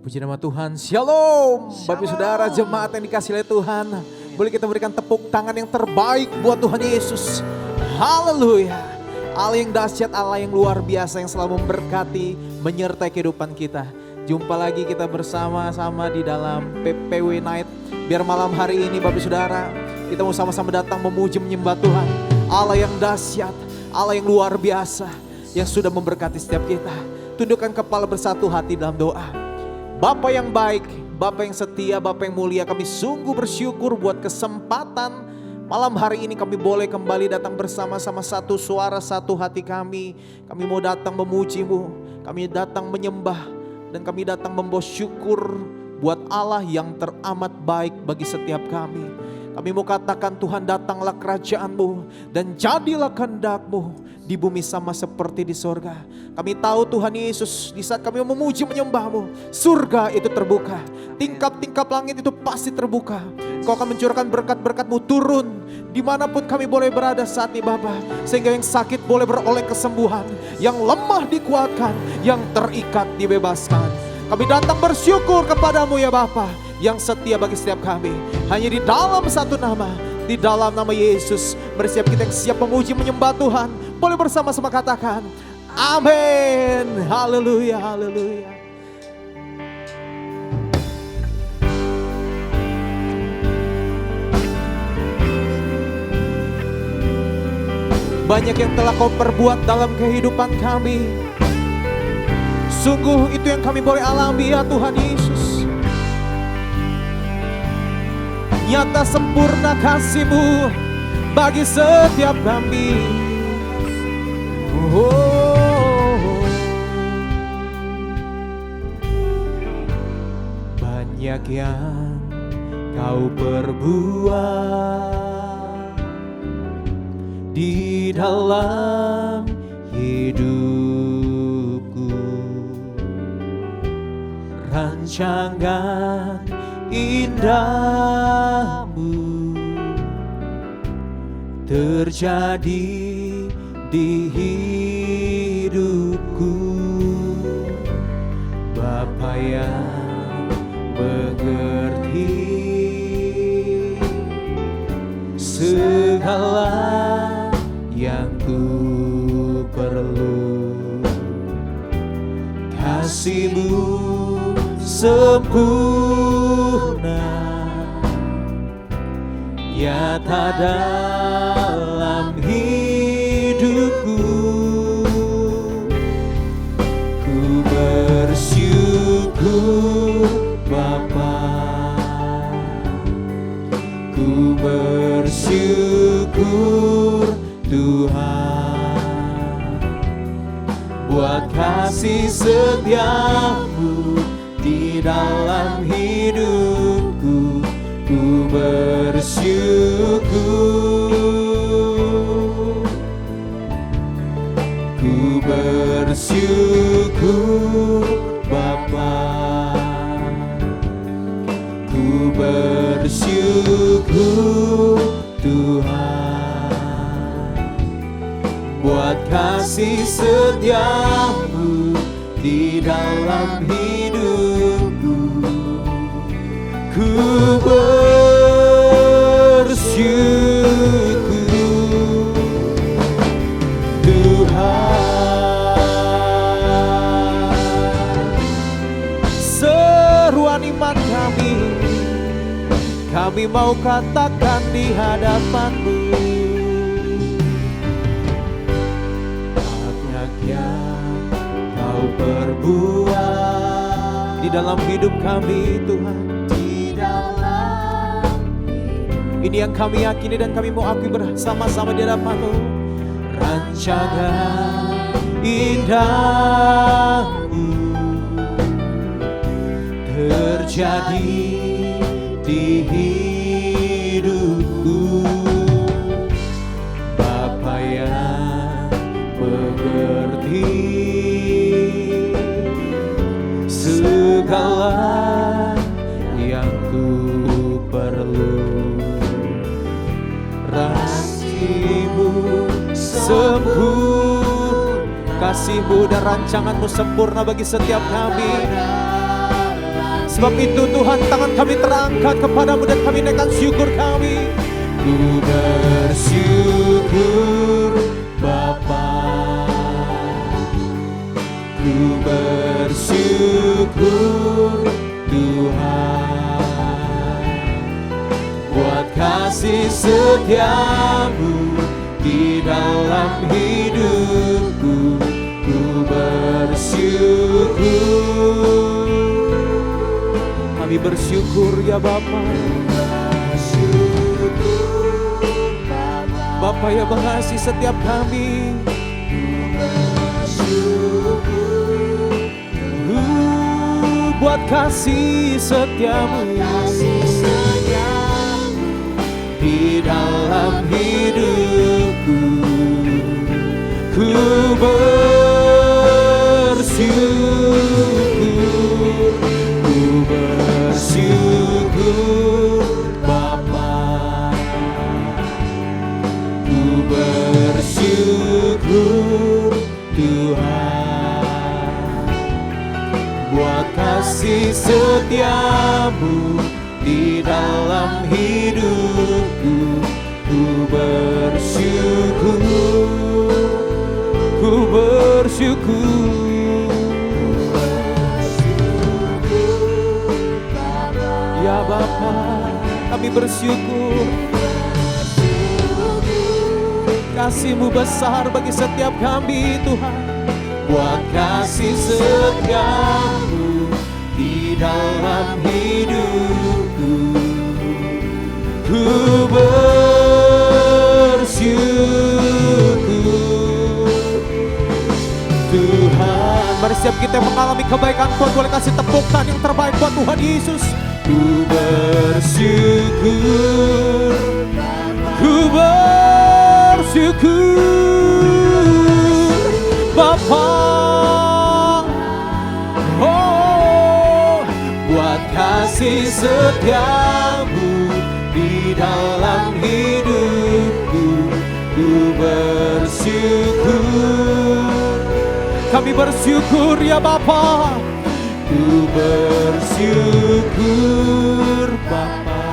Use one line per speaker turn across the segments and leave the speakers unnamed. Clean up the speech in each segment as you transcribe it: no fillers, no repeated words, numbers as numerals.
Puji nama Tuhan. Shalom. Bapak saudara jemaat yang dikasih oleh Tuhan. Boleh kita berikan tepuk tangan yang terbaik buat Tuhan Yesus. Haleluya. Allah yang dahsyat, Allah yang luar biasa, yang selalu memberkati, menyertai kehidupan kita. Jumpa lagi kita bersama-sama di dalam PPW Night. Biar malam hari ini Bapak saudara, kita mau sama-sama datang memuji menyembah Tuhan. Allah yang dahsyat, Allah yang luar biasa, yang sudah memberkati setiap kita. Tundukkan kepala bersatu hati dalam doa. Bapa yang baik, Bapa yang setia, Bapa yang mulia, kami sungguh bersyukur buat kesempatan malam hari ini kami boleh kembali datang bersama-sama satu suara, satu hati kami. Kami mau datang memuji-Mu, kami datang menyembah, dan kami datang membawa syukur buat Allah yang teramat baik bagi setiap kami. Kami mau katakan Tuhan, datanglah kerajaan-Mu dan jadilah kehendak-Mu di bumi sama seperti di surga. Kami tahu Tuhan Yesus, di saat kami memuji menyembah-Mu, surga itu terbuka. Tingkap-tingkap langit itu pasti terbuka. Kau akan mencurahkan berkat-berkat-Mu turun dimanapun kami boleh berada saat ini Bapa. Sehingga yang sakit boleh beroleh kesembuhan, yang lemah dikuatkan, yang terikat dibebaskan. Kami datang bersyukur kepadamu ya Bapa, yang setia bagi setiap kami. Hanya di dalam satu nama, di dalam nama Yesus, bersiap kita yang siap memuji menyembah Tuhan. Boleh bersama-sama katakan amin. Haleluya, haleluya. Banyak yang telah Kau perbuat dalam kehidupan kami. Sungguh itu yang kami boleh alami ya Tuhan Yesus. Nyata sempurna kasih-Mu bagi setiap kami. Banyak yang Kau perbuat di dalam hidupku. Rancangan indah-Mu terjadi di hidupku. Bapa yang mengerti segala yang ku perlu. Kasih-Mu sempurna nyata dalam hidupku. Ku bersyukur Bapa, ku bersyukur Tuhan, buat kasih setia-Mu di dalam hidupku. Ku bersyukur, ku bersyukur Bapa, ku bersyukur Tuhan, buat kasih setia-Mu di dalam hidupku. Ku bersyukur Tuhan. Seruan iman kami mau katakan di hadapan-Mu. Banyak yang Kau perbuat di dalam hidup kami Tuhan. Ini yang kami yakini dan kami mau akui bersama-sama di hadapan-Mu. Rancangan indah-Mu terjadi di hidupku. Bapa yang mengerti segala yang ku perlu. Kasih-Mu sempurna, kasih-Mu dan rancangan-Mu sempurna bagi setiap kami. sebab itu Tuhan, tangan kami terangkat kepadamu dan kami naikkan syukur kami. Ku bersyukur Bapa, ku bersyukur Tuhan, buat kasih setiamu di dalam hidupku. Ku bersyukur, kami bersyukur ya Bapa. Bapa yang mengasihi setiap kami. Buat kasih setiamu di dalam hidupku. Ku bersyukur, ku bersyukur Bapa, ku bersyukur Tuhan, buat kasih setiamu di dalam hidupku. Ku bersyukur, ku bersyukur ya Bapa, kami bersyukur. Kasih-Mu besar bagi setiap kami Tuhan, buat kasih setiamu di dalam hidupku. Ku bersyukur Tuhan. Mari setiap kita mengalami kebaikan Tuhan, boleh kasih tepuk tangan yang terbaik buat Tuhan Yesus. Ku bersyukur, ku bersyukur Bapa, oh, buat kasih setiamu di dalam hidupku. Ku bersyukur, kami bersyukur ya Bapa. Ku bersyukur Bapa,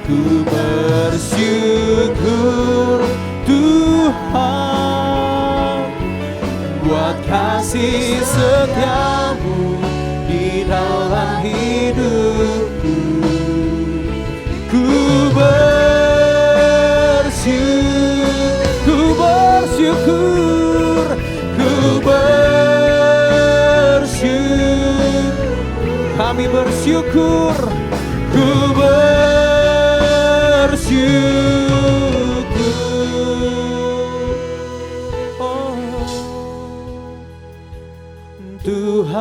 ku bersyukur Tuhan, buat kasih setiamu di dalam hidupku. Ku bersyukur, ku bersyukur, kami bersyukur, ku bersyukur. Oh Tuhan,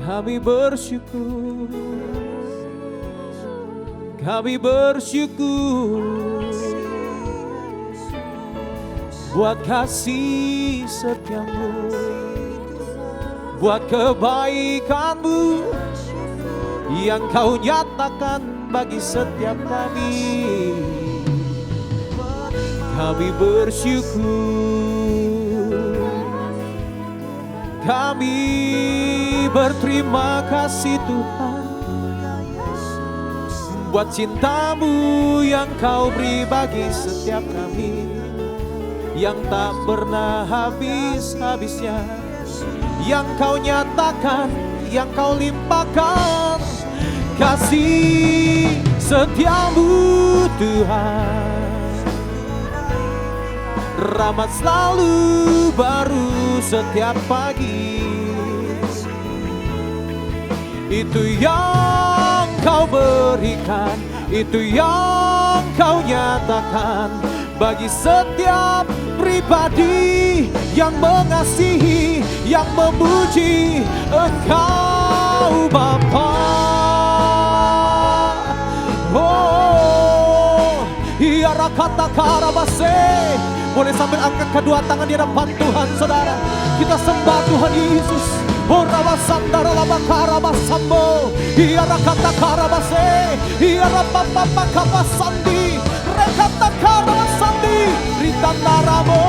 kami bersyukur, kami bersyukur buat kasih setiamu, buat kebaikan-Mu yang Kau nyatakan bagi setiap kami. Kami bersyukur, kami berterima kasih Tuhan, buat cinta-Mu yang Kau beri bagi setiap kami, yang tak pernah habis-habisnya, yang Kau nyatakan, yang Kau limpahkan. Kasih setiamu Tuhan, rahmat selalu baru setiap pagi. Itu yang Kau berikan, itu yang Kau nyatakan bagi setiap pribadi yang mengasihi, yang memuji Engkau Bapa. Oh, hiara kata karabase. Boleh sambil angkat kedua tangan di depan Tuhan, saudara. Kita sembah Tuhan Yesus. Orawa sandara laba karabasambo. Hiara kata karabase. Hiara papa kapasandi. Rekata karabasandi. Rita naramo.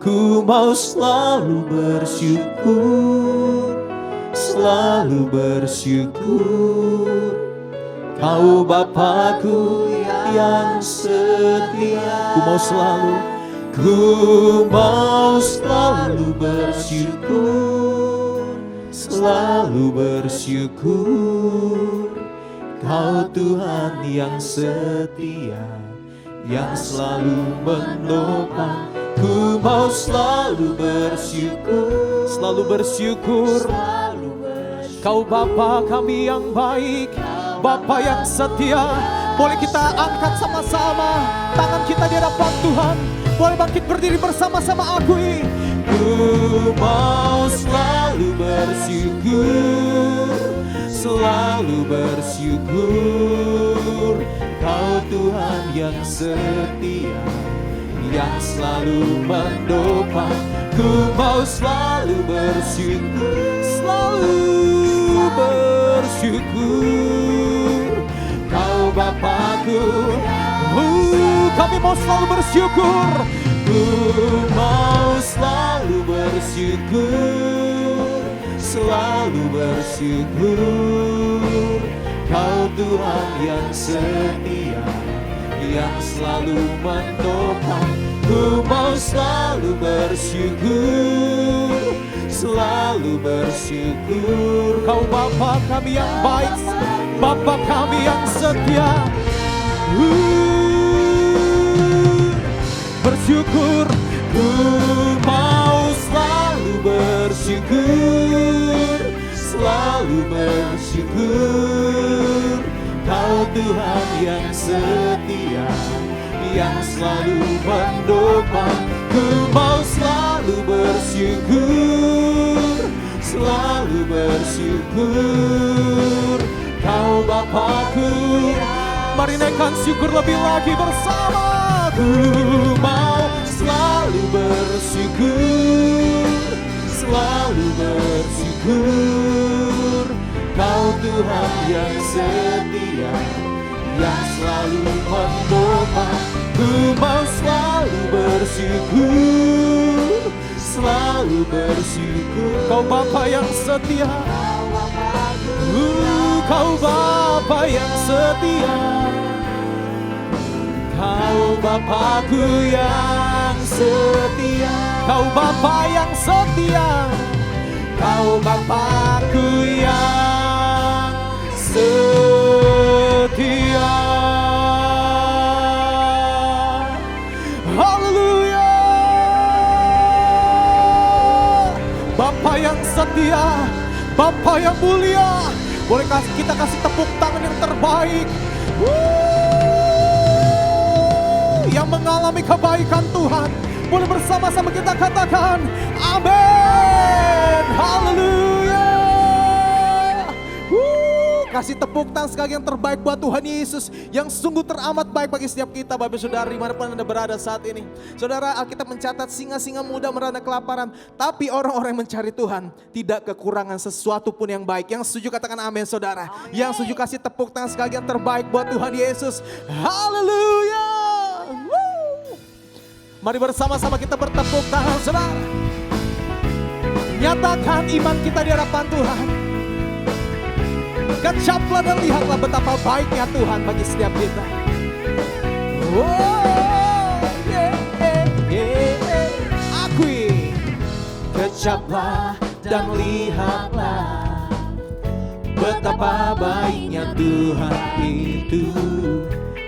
Ku mau selalu bersyukur, selalu bersyukur. Kau Bapakku yang setia. Ku mau selalu bersyukur, selalu bersyukur. Kau Tuhan yang setia, yang selalu menopang. Ku mau selalu bersyukur, selalu bersyukur. Kau Bapa kami yang baik, Bapa yang setia. Boleh kita angkat sama-sama tangan kita di hadapan Tuhan. Boleh bangkit berdiri bersama-sama akui. Ku mau selalu bersyukur, selalu bersyukur. Kau Tuhan yang setia, yang selalu mendopang. Ku mau selalu bersyukur, selalu bersyukur. Kau Bapakku, kami mau selalu bersyukur. Ku mau selalu bersyukur, selalu bersyukur. Kau Tuhan yang setia, yang selalu menopang. Ku mau selalu bersyukur, selalu bersyukur. Kau Bapa kami yang baik, Bapa kami yang setia. Bersyukur, ku mau selalu bersyukur, selalu bersyukur. Kau Tuhan yang setia, yang selalu mendopang. Ku mau selalu bersyukur, selalu bersyukur. Kau Bapakku, mari naikkan syukur lebih lagi bersama. Ku mau selalu bersyukur, selalu bersyukur. Kau Tuhan yang setia, yang selalu mendopang. Ku mau selalu bersyukur, selalu bersyukur. Kau Bapa yang setia, Kau Bapa yang setia. Kau Bapakku yang setia, Kau Bapa yang setia. Kau Bapakku yang setia. Haleluya. Bapa yang setia, Bapa yang mulia. Boleh kita kasih tepuk tangan yang terbaik. Yang mengalami kebaikan Tuhan. Boleh bersama-sama kita katakan amin. Haleluya. Kasih tepuk tangan sekali yang terbaik buat Tuhan Yesus, yang sungguh teramat baik bagi setiap kita, Bapak Saudara dimanapun Anda berada saat ini. Saudara, Alkitab mencatat singa-singa muda merana kelaparan, tapi orang-orang yang mencari Tuhan tidak kekurangan sesuatu pun yang baik. Yang setuju katakan amin, Saudara. Amin. Yang setuju kasih tepuk tangan sekali yang terbaik buat Tuhan Yesus. Haleluya. Mari bersama-sama kita bertepuk tangan, Saudara. Nyatakan iman kita di hadapan Tuhan. Kecaplah dan lihatlah betapa baiknya Tuhan bagi setiap kita. Akui. Kecaplah dan lihatlah betapa baiknya Tuhan itu.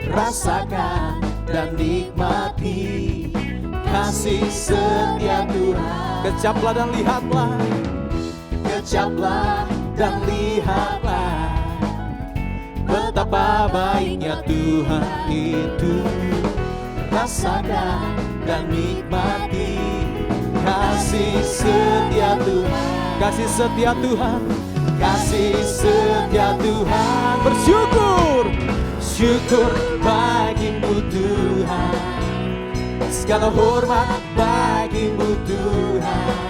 Rasakan dan nikmati kasih setia Tuhan. Kecaplah dan lihatlah. Kecaplah dan lihatlah betapa baiknya Tuhan itu. Rasakan dan nikmati kasih setia Tuhan. Kasih setia Tuhan. Kasih setia Tuhan. Bersyukur. Syukur bagimu Tuhan. Segala hormat bagimu Tuhan.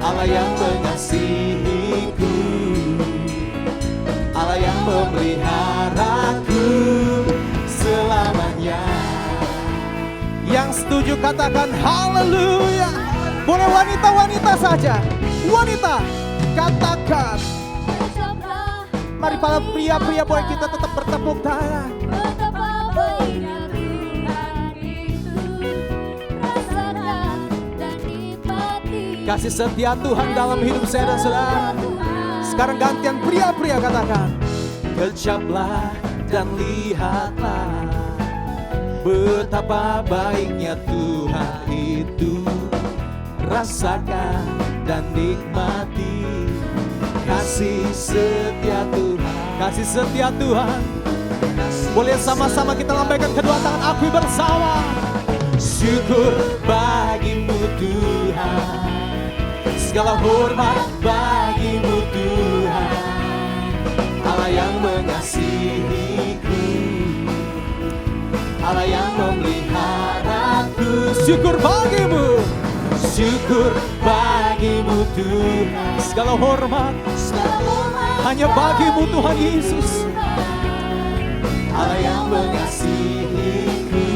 Allah yang mengasihiku, Allah yang memeliharaku selamanya, yang Yang setuju katakan haleluya. Boleh wanita-wanita saja. Wanita katakan. Mari para pria-pria boleh kita tetap bertepuk tangan.
Betapa baiknya Tuhan itu, rasakan dan nikmati
Kasih setia Tuhan dalam hidup saya dan saudara. Sekarang gantian pria-pria katakan. Kejaplah dan lihatlah betapa baiknya Tuhan itu, rasakan dan nikmati kasih setia Tuhan. Kasih setia Tuhan. Boleh sama-sama kita lambaikan kedua tangan, akui bersama. Syukur bagimu Tuhan, segala hormat bagimu Tuhan, Allah yang mengasihiku, Allah yang memeliharaku. Syukur bagimu, syukur bagimu Tuhan, segala hormat hanya bagimu Tuhan Yesus, Allah yang mengasihiku,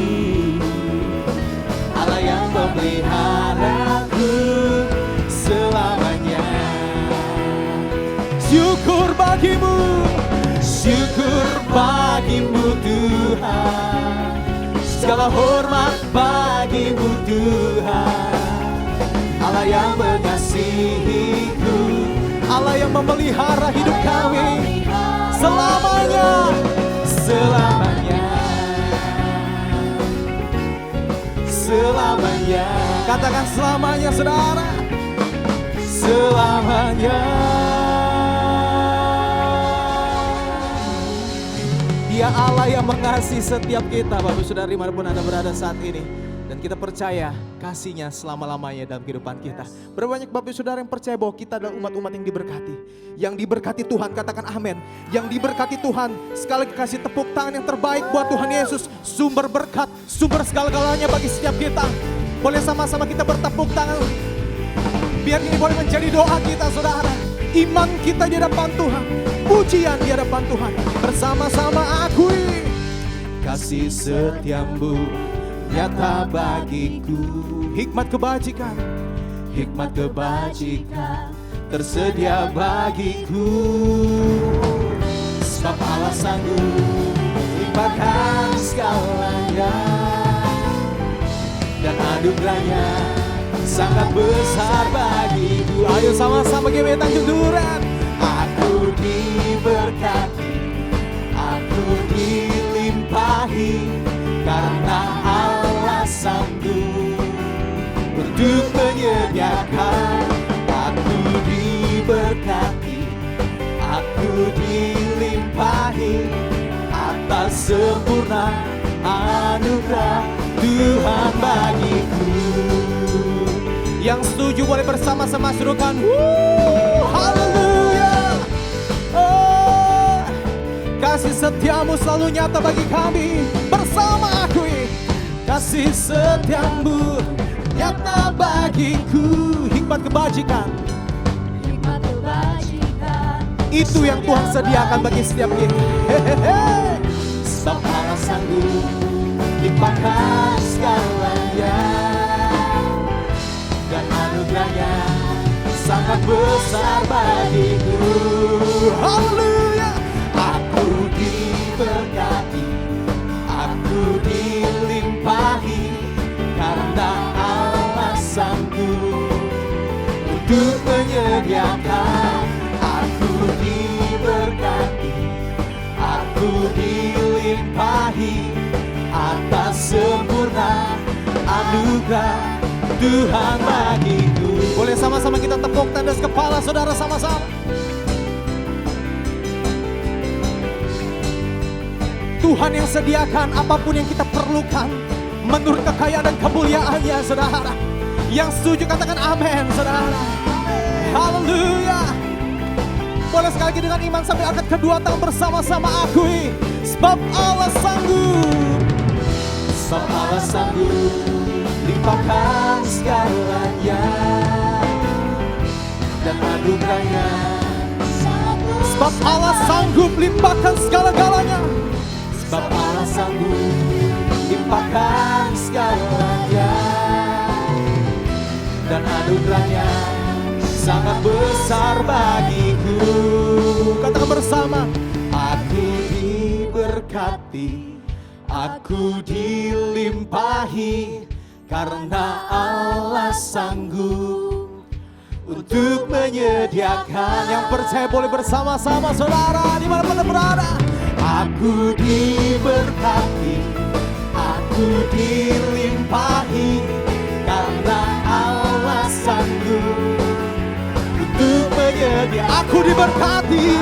Allah yang memeliharaku selamanya. Syukur bagimu, syukur bagimu Tuhan, segala hormat bagimu Tuhan, Allah yang mengasihiku, Allah yang memelihara hidup kami selamanya, selamanya, selamanya. Katakan selamanya saudara, selamanya. Dia Allah yang mengasihi setiap kita, Bapak Saudara dimanapun Anda berada saat ini. Dan kita percaya kasih-Nya selama-lamanya dalam kehidupan kita. Berapa banyak Bapak Saudara yang percaya bahwa kita adalah umat-umat yang diberkati. Yang diberkati Tuhan, katakan amin. Yang diberkati Tuhan, sekali lagi kasih tepuk tangan yang terbaik buat Tuhan Yesus. Sumber berkat, sumber segala-galanya bagi setiap kita. Boleh sama-sama kita bertepuk tangan. Biar ini boleh menjadi doa kita saudara. Iman kita di hadapan Tuhan, pujian di hadapan Tuhan. Bersama-sama akui kasih setiamu nyata bagiku. Hikmat kebajikan, hikmat kebajikan tersedia bagiku. Sebab Allah sanggup limpahkan segalanya, dan anugerahnya sangat besar bagiku. Ayo sama-sama GBI Tanjung Duren. Aku diberkati, aku dilimpahi, karena Allah sanggup untuk menyediakan. Aku diberkati, aku dilimpahi atas sempurna anugerah Tuhan bagiku. Yang setuju boleh bersama-sama serukan haleluya. Oh, kasih setiamu selalu nyata bagi kami. Bersama akui kasih setiamu nyata bagiku. Hikmat kebajikan,
hikmat kebajikan
itu yang Tuhan sediakan bagi setiap kita. Sebab Allah sanggup limpahkan segalanya, dan anugerahnya sangat besar bagiku. Haleluya. Aku diberkati, aku dilimpahi, karena Allah sanggup untuk menyediakan. Aku diberkati, aku dilimpahi atas sempurna anugerah Tuhan bagiku. Boleh sama-sama kita tepuk tandas kepala saudara sama-sama. Tuhan yang sediakan apapun yang kita perlukan menurut kekayaan dan kemuliaan-Nya saudara. Yang setuju katakan amin saudara. Haleluya. Boleh sekali lagi dengan iman sambil angkat kedua tangan bersama-sama akui. Sebab Allah sanggup, sebab Allah sanggup limpahkan segalanya, dan anugerahnya. Sebab Allah sanggup limpahkan segala-galanya. Sebab Allah sanggup limpahkan segalanya, sangat besar bagiku. Katakan bersama, aku diberkati, aku dilimpahi, karena Allah sanggup untuk menyediakan. Yang percaya boleh bersama-sama saudara dimanapun berada. Aku diberkati, aku dilimpahi, karena Allah sanggup untuk menyediakan. Aku diberkati,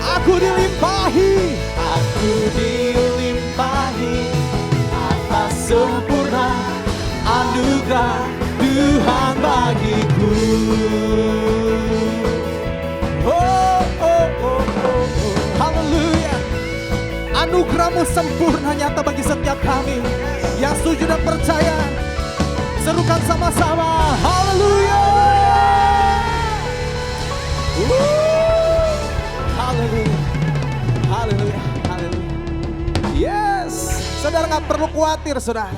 aku dilimpahi, aku dilimpahi atas sempurna anugerah Tuhan bagiku. Oh, oh, oh, oh, oh. Haleluya. Anugerahmu sempurna nyata bagi setiap kami yang setuju dan percaya. Serukan sama-sama. Haleluya. Haleluya. Haleluya. Haleluya. Yes. Saudara gak perlu khawatir saudara.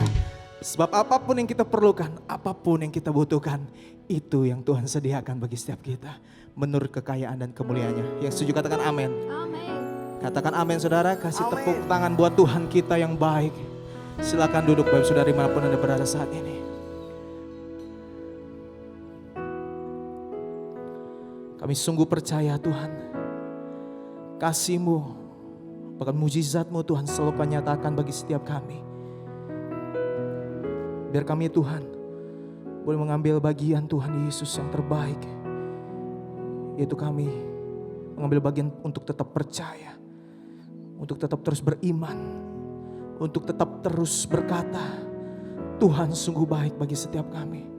Sebab apapun yang kita perlukan, apapun yang kita butuhkan, itu yang Tuhan sediakan bagi setiap kita. Menurut kekayaan dan kemuliaannya. Yang setuju katakan amin.
Amin.
Katakan amin saudara, kasih tepuk tangan buat Tuhan kita yang baik. Silakan duduk Bapak Saudara dimanapun Anda berada saat ini. Kami sungguh percaya Tuhan, kasih-Mu, bahkan mujizat-Mu Tuhan selalu Kau nyatakan bagi setiap kami. Biar kami Tuhan boleh mengambil bagian Tuhan Yesus yang terbaik. Yaitu kami mengambil bagian untuk tetap percaya, untuk tetap terus beriman, untuk tetap terus berkata, Tuhan sungguh baik bagi setiap kami.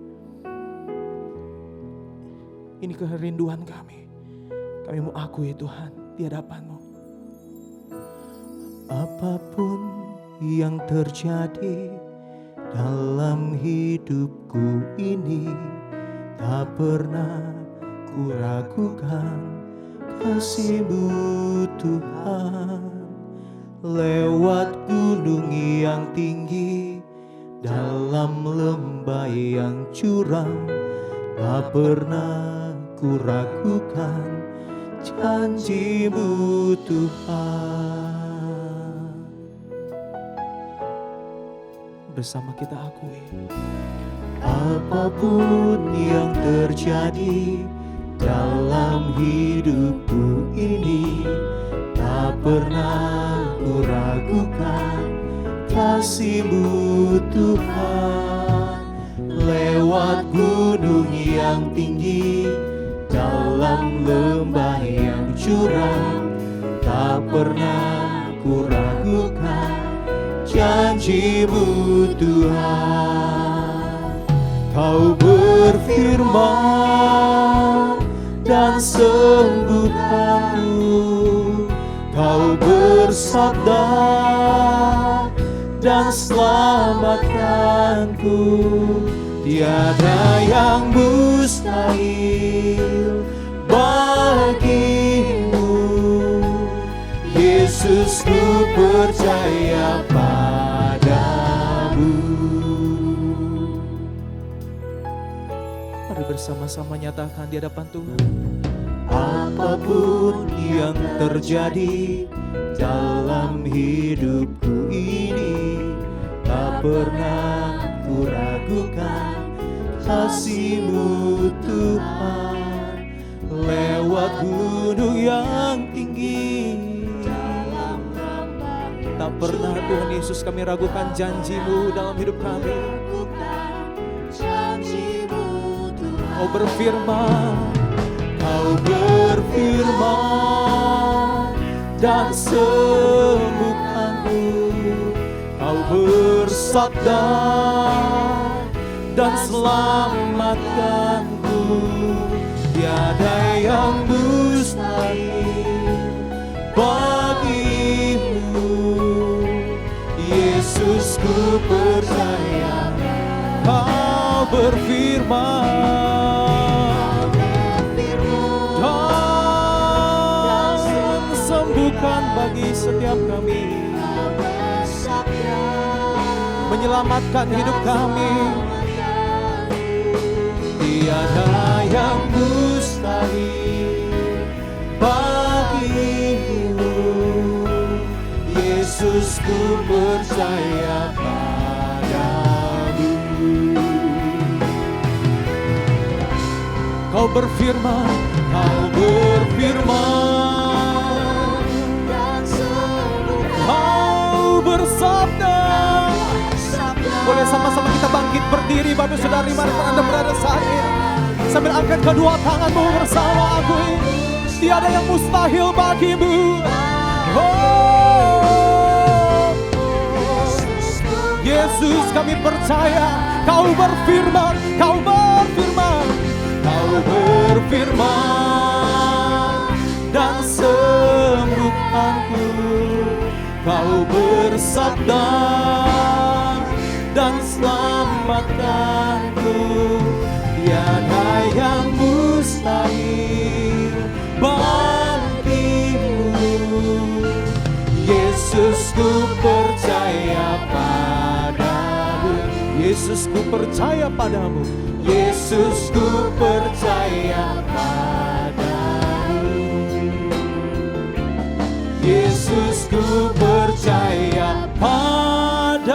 Ini kerinduan kami. Kami mau akui Tuhan di hadapan-Mu. Apapun yang terjadi dalam hidupku ini, tak pernah ku ragukan kasih-Mu Tuhan. Lewat gunung yang tinggi, dalam lembah yang curam, tak pernah ku ragukan janji-Mu Tuhan. Bersama kita akui, apapun yang terjadi dalam hidupku ini, tak pernah ku ragukan kasih-Mu Tuhan. Lewat gunung yang tinggi, dalam lembah yang curam, tak pernah ku ragukan janji-Mu Tuhan. Kau berfirman dan sembuhkanku, Kau bersabda dan selamatkanku. Tiada yang mustahil bagimu, Yesus, ku percaya padamu. Mari bersama-sama nyatakan di hadapan Tuhan. Apapun yang terjadi dalam hidupku ini, tak pernah ku ragukan kasih-Mu Tuhan. Lewat gunung yang tinggi, tak pernah Tuhan Yesus kami ragukan janji-Mu dalam hidup kami. Kau berfirman dan sembuhkanku, Kau bersabda dan selamatkanku. Tiada yang mustahil bagimu, Yesus, ku percaya. Kau berfirman dan sembuhkan bagi setiap kami, menyelamatkan hidup kami. Tiada yang mustahil bagimu. Yesus, ku percaya padamu. Kau berfirman,
dan sembuh.
Kau bersabda. Boleh sama-sama kita bangkit berdiri, Bapak Saudara, dimanapun Anda berada saat ini, sambil angkat kedua tanganmu bersama aku. Tiada yang mustahil bagimu. Oh, Yesus, kami percaya Kau berfirman, Kau berfirman dan sembuhkanku. Kau bersabda dan selamatkanku. Tiada yang mustahil bagimu. Yesus, ku percaya padamu. Yesus, ku percaya padamu. Yesus, ku percaya padamu. Yesus, ku percaya padamu.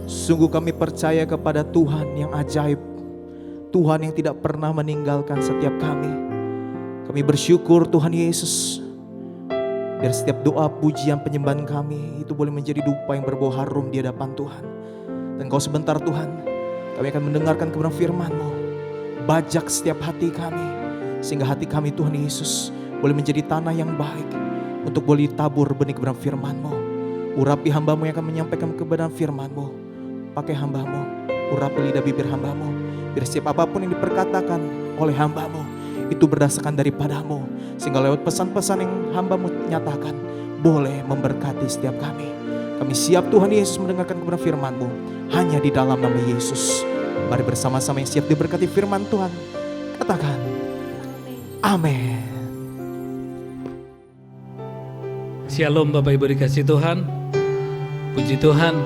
Sungguh kami percaya kepada Tuhan yang ajaib, Tuhan yang tidak pernah meninggalkan setiap kami. Kami bersyukur Tuhan Yesus, biar setiap doa, pujian, penyembahan kami itu boleh menjadi dupa yang berbau harum di hadapan Tuhan. Dan Kau sebentar Tuhan, kami akan mendengarkan kebenaran firman-Mu. Bajak setiap hati kami, sehingga hati kami Tuhan Yesus boleh menjadi tanah yang baik untuk boleh ditabur benih kebenaran firman-Mu. Urapi hamba-Mu yang akan menyampaikan kebenaran firman-Mu. Pakai hamba-Mu, urapi lidah bibir hamba-Mu, biar setiap apapun yang diperkatakan oleh hamba-Mu itu berdasarkan daripada-Mu, sehingga lewat pesan-pesan yang hamba-Mu nyatakan boleh memberkati setiap kami. Kami siap Tuhan Yesus mendengarkan kebenaran firman-Mu hanya di dalam nama Yesus. Mari bersama-sama yang siap diberkati firman Tuhan, katakan amin.
Shalom Bapak Ibu dikasih Tuhan. Puji Tuhan,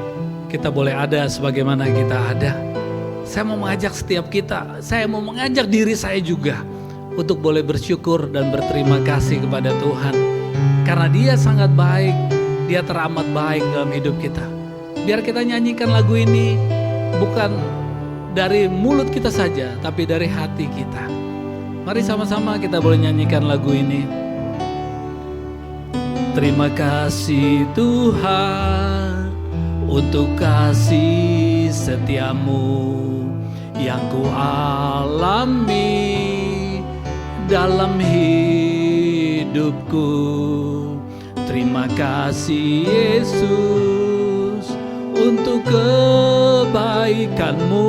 kita boleh ada sebagaimana kita ada. Saya mau mengajak setiap kita, saya mau mengajak diri saya juga untuk boleh bersyukur dan berterima kasih kepada Tuhan. Karena Dia sangat baik, Dia teramat baik dalam hidup kita. Biar kita nyanyikan lagu ini bukan dari mulut kita saja, tapi dari hati kita. Mari sama-sama kita boleh nyanyikan lagu ini. Terima kasih Tuhan untuk kasih setiamu yang ku alami dalam hidupku. Terima kasih Yesus untuk kebaikanmu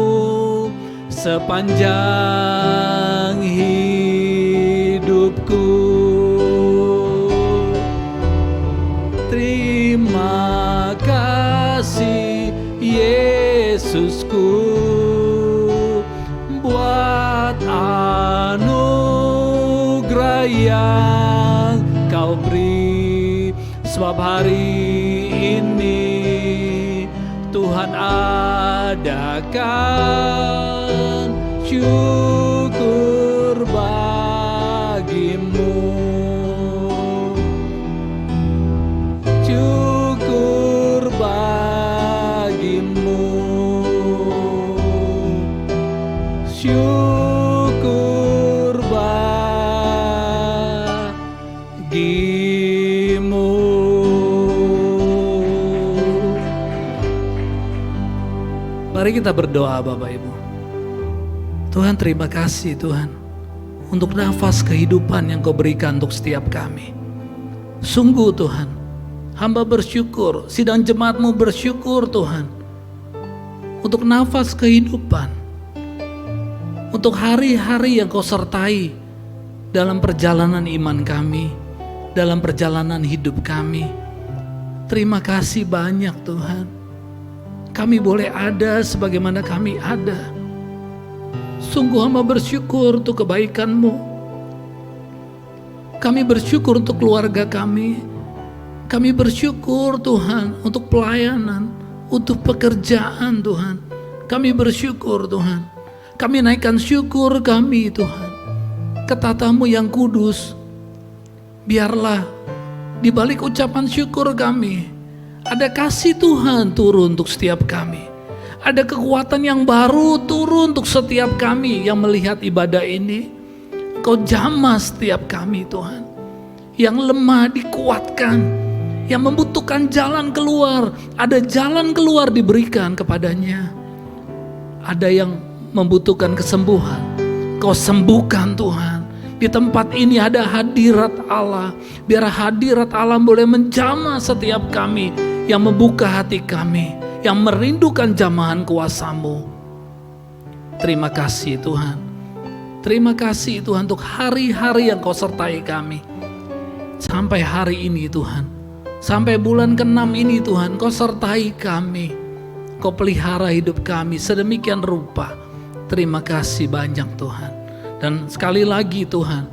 sepanjang hidupku. Terima kasih Yesusku buat anugerah yang Kau beri. Sebab hari ini Tuhan adakan syukur bagimu. Syukur bagimu. Syukur bagimu. Mari kita berdoa Bapak Ibu. Tuhan, terima kasih Tuhan untuk nafas kehidupan yang Kau berikan untuk setiap kami. Sungguh Tuhan, hamba bersyukur, sidang jemaat-Mu bersyukur Tuhan untuk nafas kehidupan, untuk hari-hari yang Kau sertai dalam perjalanan iman kami, dalam perjalanan hidup kami. Terima kasih banyak Tuhan. Kami boleh ada sebagaimana kami ada. Sungguh hamba bersyukur untuk kebaikan-Mu. Kami bersyukur untuk keluarga kami. Kami bersyukur Tuhan untuk pelayanan, untuk pekerjaan Tuhan. Kami bersyukur Tuhan. Kami naikkan syukur kami Tuhan. Ke tata-Mu yang kudus. Biarlah di balik ucapan syukur kami, ada kasih Tuhan turun untuk setiap kami. Ada kekuatan yang baru turun untuk setiap kami yang melihat ibadah ini. Engkau jamah setiap kami Tuhan. Yang lemah dikuatkan, yang membutuhkan jalan keluar, ada jalan keluar diberikan kepadanya. Ada yang membutuhkan kesembuhan, Kau sembuhkan Tuhan. Di tempat ini ada hadirat Allah. Biar hadirat Allah boleh menjamah setiap kami, yang membuka hati kami, yang merindukan jamahan kuasa-Mu. Terima kasih Tuhan. Terima kasih Tuhan untuk hari-hari yang Kau sertai kami. Sampai hari ini Tuhan, sampai bulan ke-6 ini Tuhan, Kau sertai kami. Kau pelihara hidup kami sedemikian rupa. Terima kasih banyak Tuhan. Dan sekali lagi Tuhan,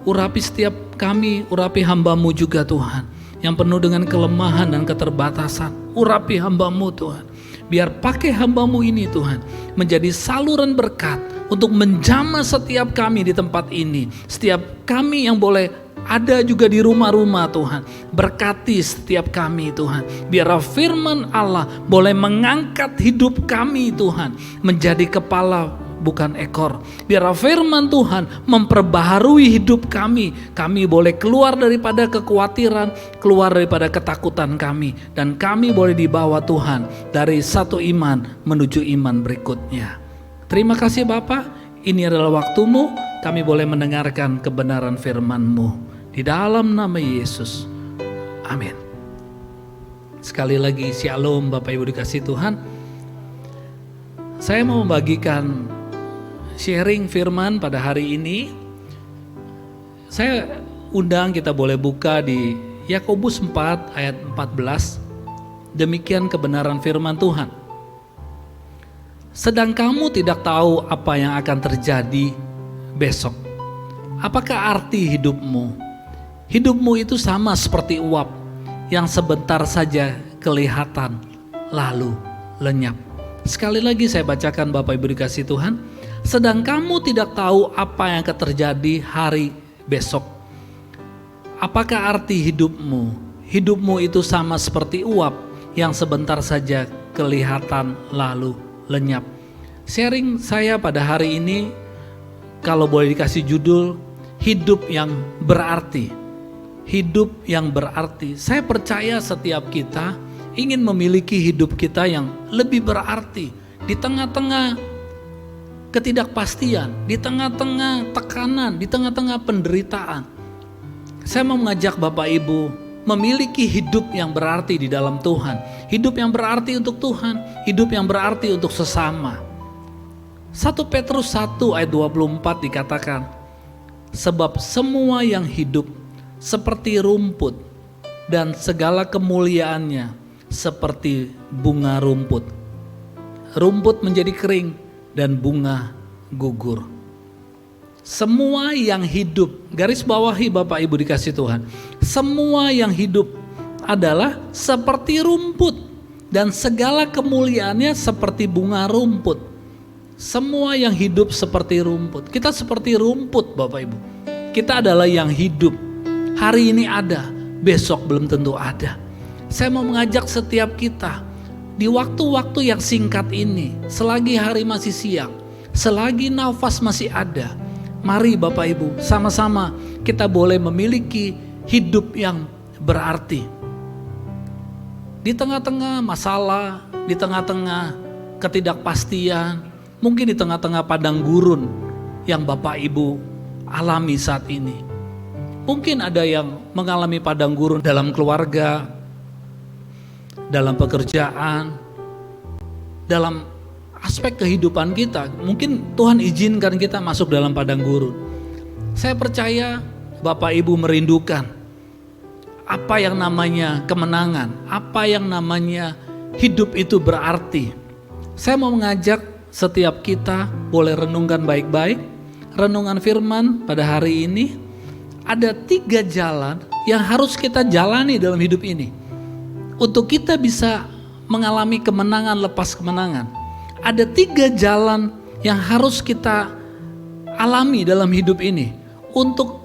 urapi setiap kami, urapi hamba-Mu juga Tuhan, yang penuh dengan kelemahan dan keterbatasan. Urapi hamba-Mu Tuhan. Biar pakai hamba-Mu ini Tuhan, menjadi saluran berkat untuk menjamah setiap kami di tempat ini. Setiap kami yang boleh ada juga di rumah-rumah Tuhan. Berkati setiap kami Tuhan. Biar firman Allah boleh mengangkat hidup kami Tuhan, menjadi kepala bukan ekor. Biar firman Tuhan memperbaharui hidup kami. Kami boleh keluar daripada kekhawatiran, keluar daripada ketakutan kami. Dan kami boleh dibawa Tuhan dari satu iman menuju iman berikutnya. Terima kasih Bapa. Ini adalah waktu-Mu. Kami boleh mendengarkan kebenaran firman-Mu. Di dalam nama Yesus. Amin. Sekali lagi shalom Bapak Ibu dikasih Tuhan. Saya mau membagikan sharing firman pada hari ini. Saya undang kita boleh buka di Yakobus 4 ayat 14. Demikian kebenaran firman Tuhan. Sedang kamu tidak tahu apa yang akan terjadi besok. Apakah arti hidupmu? Hidupmu itu sama seperti uap yang sebentar saja kelihatan lalu lenyap. Sekali lagi saya bacakan Bapak Ibu dikasih Tuhan. Sedang kamu tidak tahu apa yang akan terjadi hari besok. Apakah arti hidupmu? Hidupmu itu sama seperti uap yang sebentar saja kelihatan lalu lenyap. Sharing saya pada hari ini, kalau boleh dikasih judul, hidup yang berarti. Hidup yang berarti. Saya percaya setiap kita ingin memiliki hidup kita yang lebih berarti. Di tengah-tengah ketidakpastian, di tengah-tengah tekanan, di tengah-tengah penderitaan. Saya mau mengajak Bapak Ibu memiliki hidup yang berarti di dalam Tuhan. Hidup yang berarti untuk Tuhan, hidup yang berarti untuk sesama. 1 Petrus 1 ayat 24 dikatakan, sebab semua yang hidup seperti rumput dan segala kemuliaannya seperti bunga rumput. Rumput menjadi kering dan bunga gugur. Semua yang hidup, garis bawahi Bapak Ibu dikasih Tuhan, semua yang hidup adalah seperti rumput dan segala kemuliaannya seperti bunga rumput. Semua yang hidup seperti rumput. Kita seperti rumput Bapak Ibu. Kita adalah yang hidup. Hari ini ada, besok belum tentu ada. Saya mau mengajak setiap kita di waktu-waktu yang singkat ini, selagi hari masih siang, selagi nafas masih ada, mari Bapak Ibu sama-sama kita boleh memiliki hidup yang berarti. Di tengah-tengah masalah, di tengah-tengah ketidakpastian, mungkin di tengah-tengah padang gurun yang Bapak Ibu alami saat ini. Mungkin ada yang mengalami padang gurun dalam keluarga, dalam pekerjaan, dalam aspek kehidupan kita. Mungkin Tuhan izinkan kita masuk dalam padang gurun. Saya percaya Bapak Ibu merindukan apa yang namanya kemenangan, apa yang namanya hidup itu berarti. Saya mau mengajak setiap kita boleh renungkan baik-baik. Renungan firman pada hari ini, ada 3 jalan yang harus kita jalani dalam hidup ini. Untuk kita bisa mengalami kemenangan lepas kemenangan. Ada 3 jalan yang harus kita alami dalam hidup ini. Untuk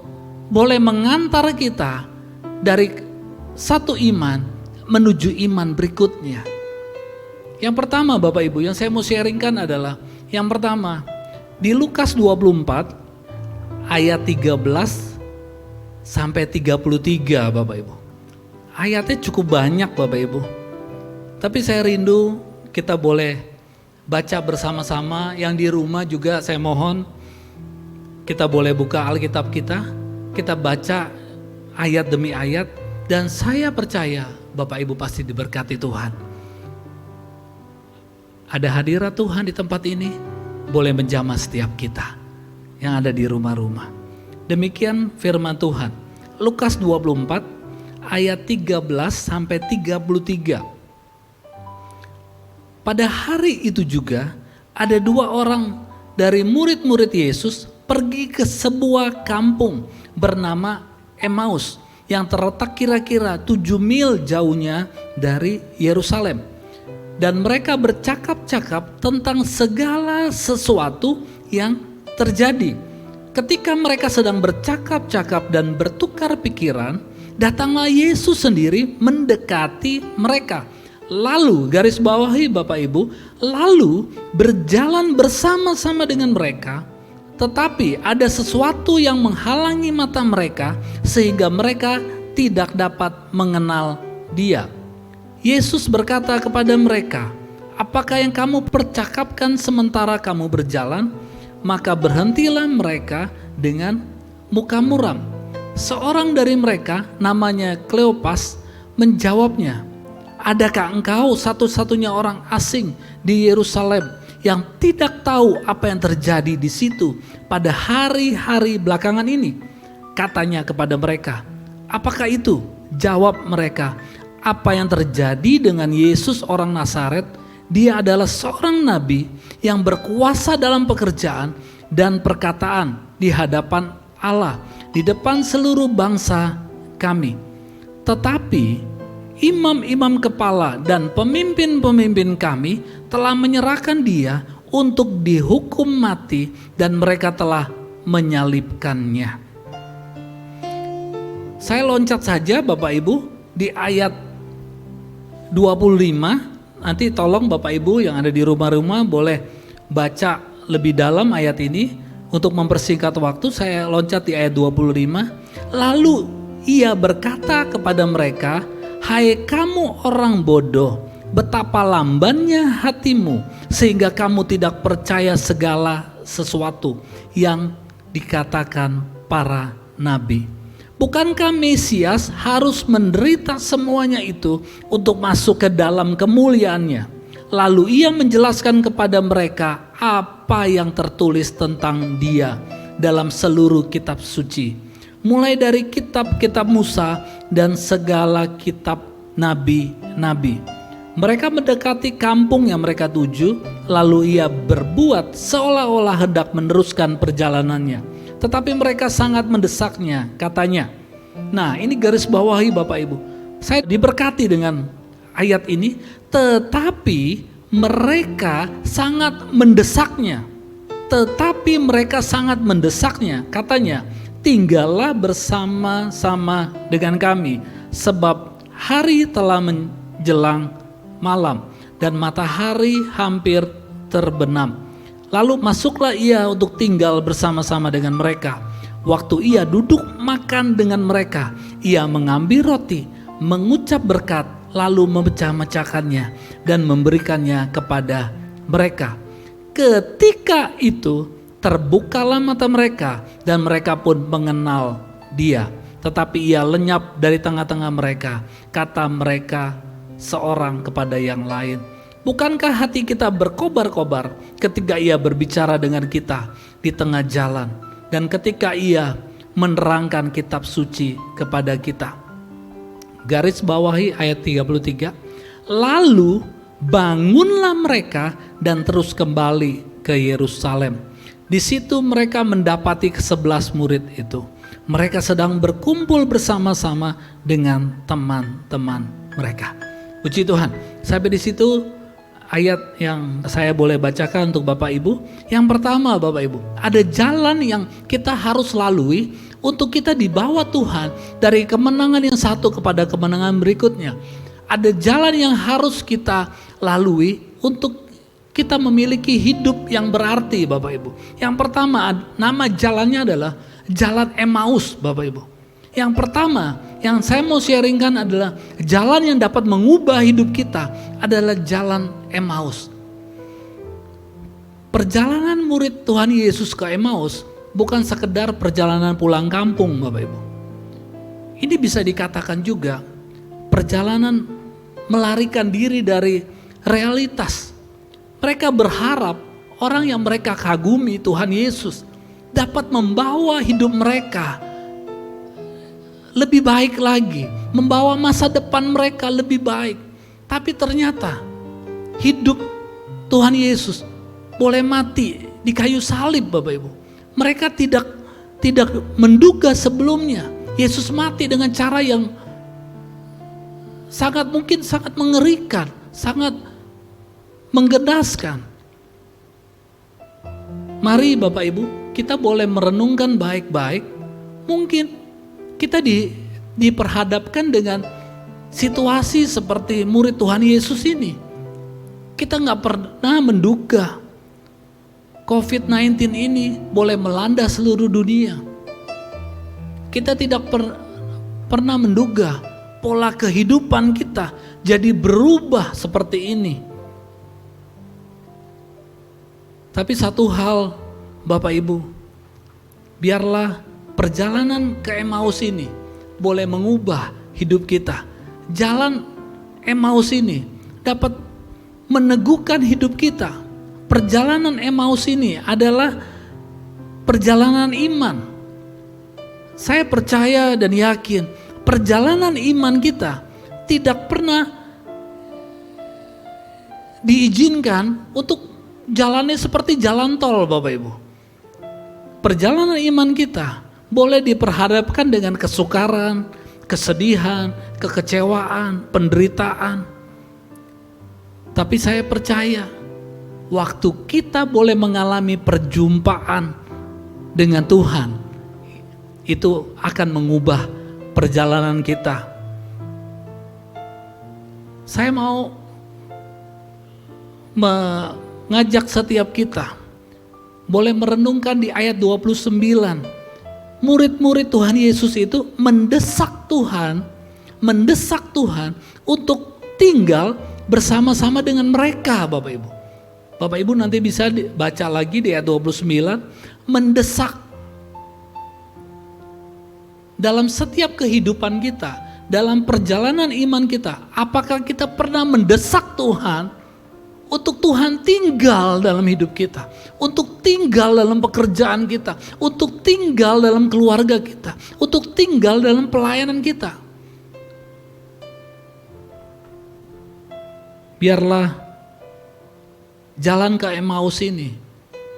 boleh mengantar kita dari satu iman menuju iman berikutnya. Yang pertama Bapak Ibu yang saya mau sharingkan adalah, yang pertama di Lukas 24 ayat 13 sampai 33 Bapak Ibu. Ayatnya cukup banyak Bapak Ibu. Tapi saya rindu kita boleh baca bersama-sama. Yang di rumah juga saya mohon kita boleh buka Alkitab kita. Kita baca ayat demi ayat. Dan saya percaya Bapak Ibu pasti diberkati Tuhan. Ada hadirat Tuhan di tempat ini. Boleh menjamah setiap kita yang ada di rumah-rumah. Demikian firman Tuhan. Lukas 24 ayat 13 sampai 33. Pada hari itu juga ada 2 orang dari murid-murid Yesus pergi ke sebuah kampung bernama Emmaus yang terletak kira-kira 7 mil jauhnya dari Yerusalem. Dan mereka bercakap-cakap tentang segala sesuatu yang terjadi. Ketika mereka sedang bercakap-cakap dan bertukar pikiran, datanglah Yesus sendiri mendekati mereka. Lalu, garis bawahi Bapak Ibu, lalu berjalan bersama-sama dengan mereka, tetapi ada sesuatu yang menghalangi mata mereka sehingga mereka tidak dapat mengenal Dia. Yesus berkata kepada mereka, "Apakah yang kamu percakapkan sementara kamu berjalan?" Maka berhentilah mereka dengan muka muram. Seorang dari mereka namanya Kleopas menjawabnya, "Adakah engkau satu-satunya orang asing di Yerusalem yang tidak tahu apa yang terjadi di situ pada hari-hari belakangan ini?" Katanya kepada mereka, "Apakah itu?" Jawab mereka, "Apa yang terjadi dengan Yesus orang Nazaret? Dia adalah seorang nabi yang berkuasa dalam pekerjaan dan perkataan di hadapan Allah, di depan seluruh bangsa kami. Tetapi imam-imam kepala dan pemimpin-pemimpin kami telah menyerahkan dia untuk dihukum mati dan mereka telah menyalibkannya." Saya loncat saja Bapak Ibu di ayat 25. Nanti tolong Bapak Ibu yang ada di rumah-rumah boleh baca lebih dalam ayat ini. Untuk mempersingkat waktu saya loncat di ayat 25. Lalu ia berkata kepada mereka, "Hai kamu orang bodoh, betapa lambannya hatimu sehingga kamu tidak percaya segala sesuatu yang dikatakan para nabi. Bukankah Mesias harus menderita semuanya itu untuk masuk ke dalam kemuliaannya?" Lalu ia menjelaskan kepada mereka apa yang tertulis tentang dia dalam seluruh kitab suci, mulai dari kitab-kitab Musa dan segala kitab nabi-nabi. Mereka mendekati kampung yang mereka tuju, lalu ia berbuat seolah-olah hendak meneruskan perjalanannya. Tetapi mereka sangat mendesaknya, katanya. Nah, ini garis bawahi Bapak Ibu. Saya diberkati dengan ayat ini, tetapi mereka sangat mendesaknya. Tetapi mereka sangat mendesaknya, katanya, "Tinggallah bersama-sama dengan kami, sebab hari telah menjelang malam dan matahari hampir terbenam." Lalu masuklah ia untuk tinggal bersama-sama dengan mereka. Waktu ia duduk makan dengan mereka, ia mengambil roti, mengucap berkat, lalu memecah-mecahkannya dan memberikannya kepada mereka. Ketika itu terbukalah mata mereka dan mereka pun mengenal dia. Tetapi ia lenyap dari tengah-tengah mereka. Kata mereka seorang kepada yang lain, "Bukankah hati kita berkobar-kobar ketika ia berbicara dengan kita di tengah jalan dan ketika ia menerangkan kitab suci kepada kita?" Garis bawahi ayat 33. Lalu bangunlah mereka dan terus kembali ke Yerusalem. Di situ mereka mendapati ke-11 murid itu. Mereka sedang berkumpul bersama-sama dengan teman-teman mereka. Puji Tuhan. Sampai di situ ayat yang saya boleh bacakan untuk Bapak Ibu. Yang pertama Bapak Ibu, ada jalan yang kita harus lalui untuk kita dibawa Tuhan dari kemenangan yang satu kepada kemenangan berikutnya. Ada jalan yang harus kita lalui untuk kita memiliki hidup yang berarti Bapak Ibu. Yang pertama, nama jalannya adalah Jalan Emmaus Bapak Ibu. Yang pertama yang saya mau sharingkan adalah jalan yang dapat mengubah hidup kita adalah Jalan Emmaus. Perjalanan murid Tuhan Yesus ke Emmaus bukan sekedar perjalanan pulang kampung Bapak Ibu. Ini bisa dikatakan juga perjalanan melarikan diri dari realitas. Mereka berharap orang yang mereka kagumi Tuhan Yesus dapat membawa hidup mereka lebih baik lagi, membawa masa depan mereka lebih baik. Tapi ternyata hidup Tuhan Yesus boleh mati di kayu salib Bapak Ibu. Mereka tidak menduga sebelumnya Yesus mati dengan cara yang sangat mengerikan, sangat menggenaskan. Mari Bapak Ibu, kita boleh merenungkan baik-baik. Mungkin kita diperhadapkan dengan situasi seperti murid Tuhan Yesus ini. Kita nggak pernah menduga COVID-19 ini boleh melanda seluruh dunia. Kita tidak pernah menduga pola kehidupan kita jadi berubah seperti ini. Tapi satu hal Bapak Ibu, biarlah perjalanan ke Emmaus ini boleh mengubah hidup kita. Jalan Emmaus ini dapat meneguhkan hidup kita. Perjalanan Emmaus ini adalah perjalanan iman. Saya percaya dan yakin perjalanan iman kita tidak pernah diizinkan untuk jalannya seperti jalan tol Bapak Ibu. Perjalanan iman kita boleh diperhadapkan dengan kesukaran, kesedihan, kekecewaan, penderitaan. Tapi saya percaya waktu kita boleh mengalami perjumpaan dengan Tuhan, itu akan mengubah perjalanan kita. Saya mau mengajak setiap kita boleh merenungkan di ayat 29. Murid-murid Tuhan Yesus itu mendesak Tuhan untuk tinggal bersama-sama dengan mereka Bapak Ibu. Bapak Ibu nanti bisa baca lagi di ayat 29, mendesak. Dalam setiap kehidupan kita, dalam perjalanan iman kita, apakah kita pernah mendesak Tuhan untuk Tuhan tinggal dalam hidup kita, untuk tinggal dalam pekerjaan kita, untuk tinggal dalam keluarga kita, untuk tinggal dalam pelayanan kita? Biarlah jalan ke Emmaus ini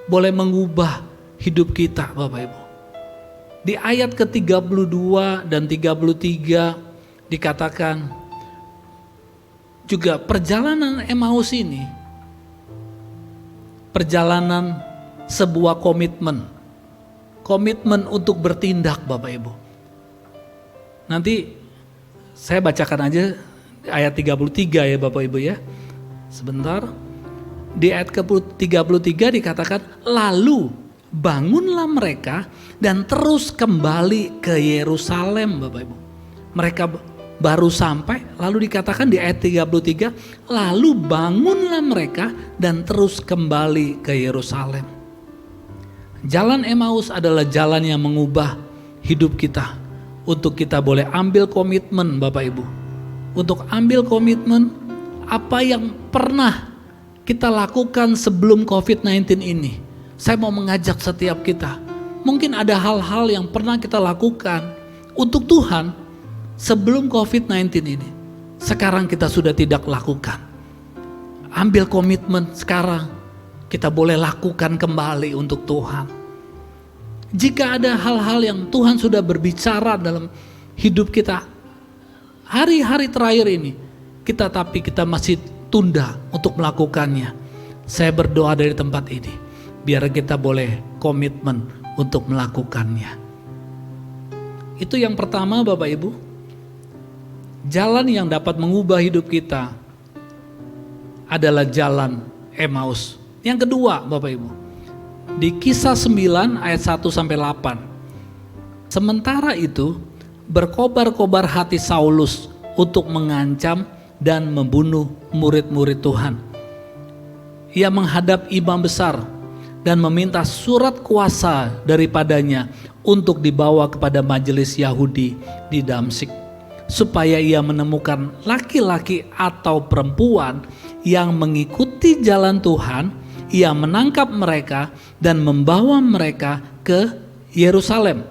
boleh mengubah hidup kita Bapak Ibu. Di ayat ke-32 dan 33 dikatakan juga perjalanan Emmaus ini perjalanan sebuah komitmen untuk bertindak Bapak Ibu. Nanti saya bacakan aja ayat 33 ya Bapak Ibu ya. Sebentar. Di ayat ke-33 dikatakan, lalu bangunlah mereka dan terus kembali ke Yerusalem Bapak Ibu. Mereka baru sampai, lalu dikatakan di ayat 33, lalu bangunlah mereka dan terus kembali ke Yerusalem. Jalan Emmaus adalah jalan yang mengubah hidup kita. Untuk kita boleh ambil komitmen Bapak Ibu. Untuk ambil komitmen apa yang pernah kita lakukan sebelum COVID-19 ini. Saya mau mengajak setiap kita. Mungkin ada hal-hal yang pernah kita lakukan untuk Tuhan sebelum COVID-19 ini, sekarang kita sudah tidak lakukan. Ambil komitmen sekarang, kita boleh lakukan kembali untuk Tuhan. Jika ada hal-hal yang Tuhan sudah berbicara dalam hidup kita, hari-hari terakhir ini, tapi kita masih tunda untuk melakukannya. Saya berdoa dari tempat ini, biar kita boleh komitmen untuk melakukannya. Itu yang pertama Bapak Ibu. Jalan yang dapat mengubah hidup kita adalah jalan Emmaus. Yang kedua Bapak Ibu, di Kisah 9 ayat 1-8. Sementara itu berkobar-kobar hati Saulus untuk mengancam dan membunuh murid-murid Tuhan. Ia menghadap imam besar dan meminta surat kuasa daripadanya untuk dibawa kepada majelis Yahudi di Damsyik, supaya ia menemukan laki-laki atau perempuan yang mengikuti jalan Tuhan. Ia menangkap mereka dan membawa mereka ke Yerusalem.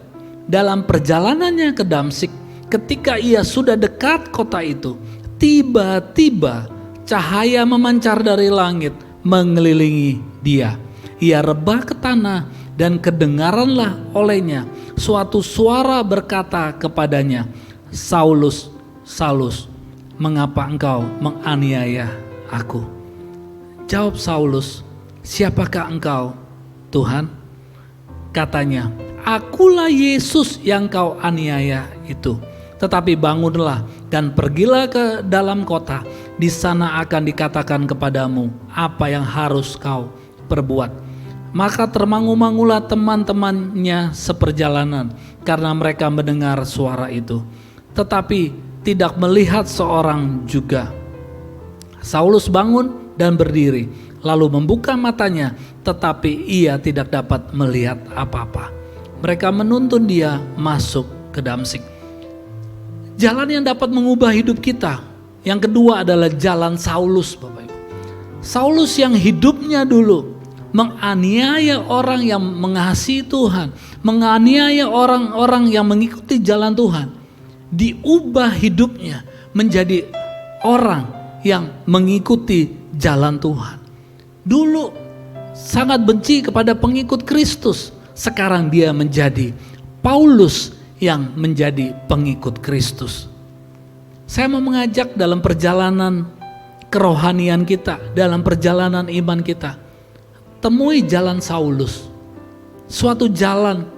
Dalam perjalanannya ke Damsyik, ketika ia sudah dekat kota itu, tiba-tiba cahaya memancar dari langit mengelilingi dia. Ia rebah ke tanah dan kedengaranlah olehnya suatu suara berkata kepadanya, "Saulus, Saulus, mengapa engkau menganiaya aku?" Jawab Saulus, "Siapakah engkau, Tuhan?" Katanya, "Akulah Yesus yang kau aniaya itu. Tetapi bangunlah dan pergilah ke dalam kota. Di sana akan dikatakan kepadamu apa yang harus kau perbuat." Maka termangu-mangulah teman-temannya seperjalanan karena mereka mendengar suara itu, tetapi tidak melihat seorang juga. Saulus bangun dan berdiri, lalu membuka matanya, tetapi ia tidak dapat melihat apa-apa. Mereka menuntun dia masuk ke Damsyik. Jalan yang dapat mengubah hidup kita, yang kedua adalah jalan Saulus, Bapak Ibu. Saulus yang hidupnya dulu menganiaya orang yang mengasihi Tuhan, menganiaya orang-orang yang mengikuti jalan Tuhan, diubah hidupnya menjadi orang yang mengikuti jalan Tuhan. Dulu sangat benci kepada pengikut Kristus, sekarang dia menjadi Paulus yang menjadi pengikut Kristus. Saya mau mengajak dalam perjalanan kerohanian kita, dalam perjalanan iman kita, temui jalan Saulus, suatu jalan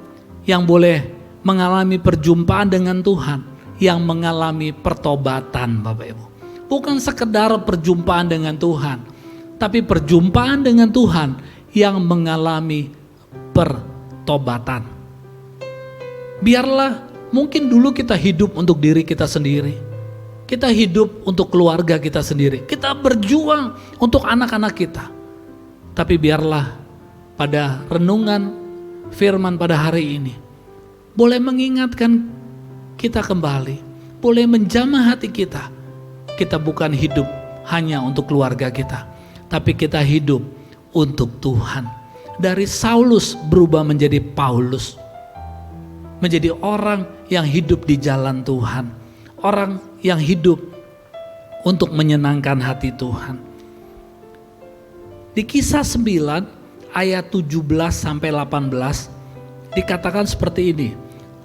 yang boleh mengalami perjumpaan dengan Tuhan, yang mengalami pertobatan, Bapak Ibu. Bukan sekedar perjumpaan dengan Tuhan, tapi perjumpaan dengan Tuhan yang mengalami pertobatan. Biarlah mungkin dulu kita hidup untuk diri kita sendiri, kita hidup untuk keluarga kita sendiri, kita berjuang untuk anak-anak kita. Tapi biarlah pada renungan firman pada hari ini boleh mengingatkan kita kembali, boleh menjamah hati kita. Kita bukan hidup hanya untuk keluarga kita, tapi kita hidup untuk Tuhan. Dari Saulus berubah menjadi Paulus, menjadi orang yang hidup di jalan Tuhan, orang yang hidup untuk menyenangkan hati Tuhan. Di Kisah 9 ayat 17-18 dikatakan seperti ini.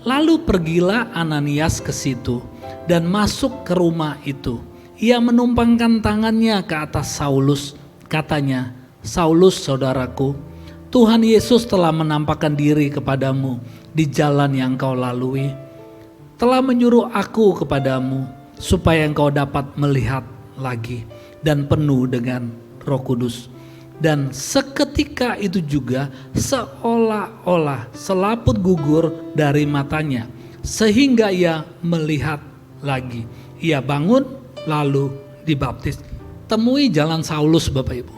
Lalu pergilah Ananias ke situ dan masuk ke rumah itu. Ia menumpangkan tangannya ke atas Saulus. Katanya, "Saulus saudaraku, Tuhan Yesus telah menampakkan diri kepadamu di jalan yang kau lalui. Telah menyuruh aku kepadamu supaya engkau dapat melihat lagi dan penuh dengan Roh Kudus." Dan seketika itu juga seolah-olah selaput gugur dari matanya, sehingga ia melihat lagi. Ia bangun lalu dibaptis. Temui jalan Saulus, Bapak Ibu.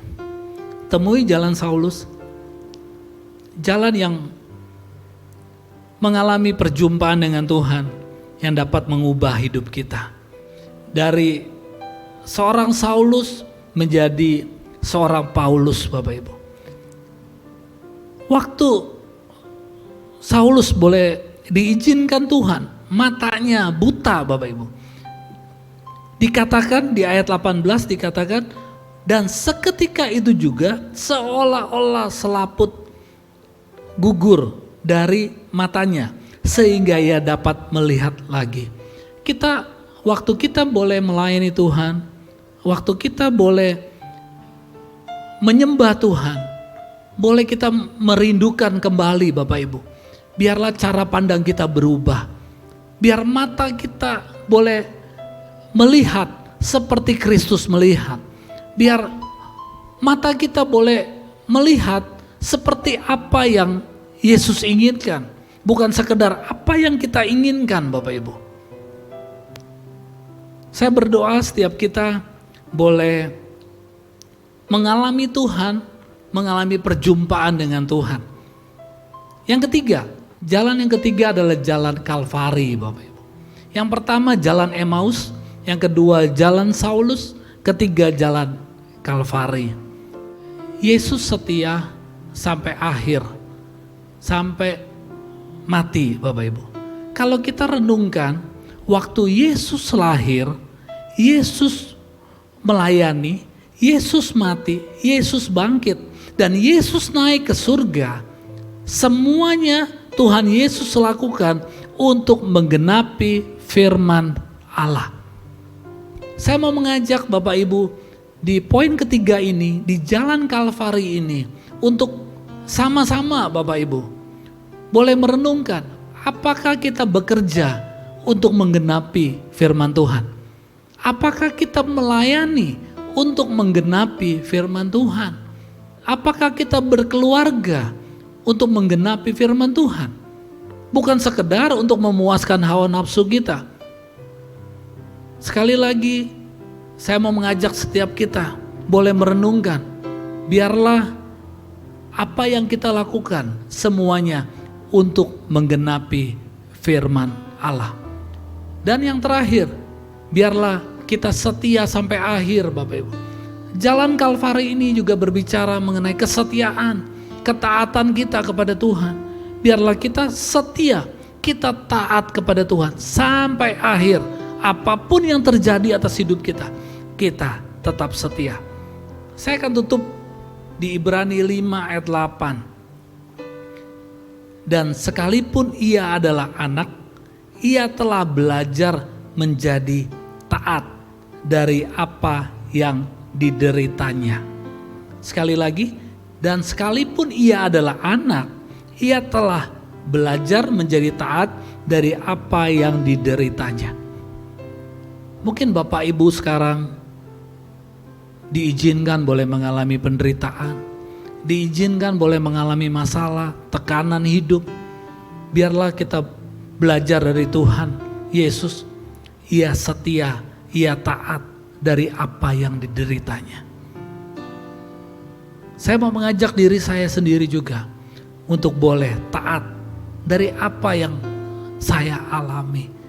Temui jalan Saulus. Jalan yang mengalami perjumpaan dengan Tuhan, yang dapat mengubah hidup kita. Dari seorang Saulus menjadi seorang Paulus, Bapak Ibu. Waktu Saulus boleh diizinkan Tuhan, matanya buta, Bapak Ibu. Dikatakan di ayat 18 dikatakan, dan seketika itu juga seolah-olah selaput gugur dari matanya sehingga ia dapat melihat lagi. Waktu kita boleh melayani Tuhan, waktu kita boleh menyembah Tuhan, boleh kita merindukan kembali Bapak Ibu. Biarlah cara pandang kita berubah. Biar mata kita boleh melihat seperti Kristus melihat. Biar mata kita boleh melihat seperti apa yang Yesus inginkan. Bukan sekedar apa yang kita inginkan Bapak Ibu. Saya berdoa setiap kita boleh mengalami Tuhan, mengalami perjumpaan dengan Tuhan. Yang ketiga, jalan yang ketiga adalah jalan Kalvari Bapak Ibu. Yang pertama jalan Emmaus, yang kedua jalan Saulus, ketiga jalan Kalvari. Yesus setia sampai akhir, sampai mati Bapak Ibu. Kalau kita renungkan, waktu Yesus lahir, Yesus melayani, Yesus mati, Yesus bangkit, dan Yesus naik ke surga. Semuanya Tuhan Yesus lakukan untuk menggenapi firman Allah. Saya mau mengajak Bapak Ibu di poin ketiga ini, di jalan Kalvari ini, untuk sama-sama Bapak Ibu boleh merenungkan apakah kita bekerja untuk menggenapi firman Tuhan. Apakah kita melayani untuk menggenapi firman Tuhan? Apakah kita berkeluarga untuk menggenapi firman Tuhan? Bukan sekedar untuk memuaskan hawa nafsu kita. Sekali lagi, saya mau mengajak setiap kita boleh merenungkan. Biarlah apa yang kita lakukan semuanya untuk menggenapi firman Allah. Dan yang terakhir, biarlah kita setia sampai akhir Bapak Ibu. Jalan Kalvari ini juga berbicara mengenai kesetiaan, ketaatan kita kepada Tuhan. Biarlah kita setia, kita taat kepada Tuhan sampai akhir. Apapun yang terjadi atas hidup kita, kita tetap setia. Saya akan tutup di Ibrani 5 ayat 8. Dan sekalipun ia adalah anak, ia telah belajar menjadi taat dari apa yang dideritanya. Sekali lagi, dan sekalipun ia adalah anak, ia telah belajar menjadi taat dari apa yang dideritanya. Mungkin Bapak Ibu sekarang diizinkan boleh mengalami penderitaan, diizinkan boleh mengalami masalah, tekanan hidup. Biarlah kita belajar dari Tuhan Yesus. Ia setia, ia taat dari apa yang dideritanya. Saya mau mengajak diri saya sendiri juga untuk boleh taat dari apa yang saya alami.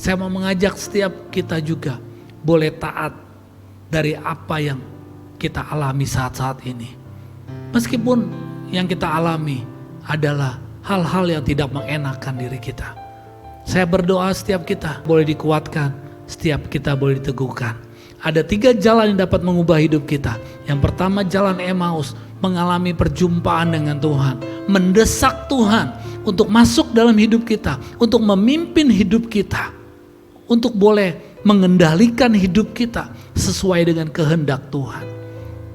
Saya mau mengajak setiap kita juga boleh taat dari apa yang kita alami saat-saat ini. Meskipun yang kita alami adalah hal-hal yang tidak mengenakan diri kita. Saya berdoa setiap kita boleh dikuatkan, setiap kita boleh diteguhkan. Ada 3 jalan yang dapat mengubah hidup kita. Yang pertama jalan Emmaus, mengalami perjumpaan dengan Tuhan. Mendesak Tuhan untuk masuk dalam hidup kita, untuk memimpin hidup kita. Untuk boleh mengendalikan hidup kita sesuai dengan kehendak Tuhan.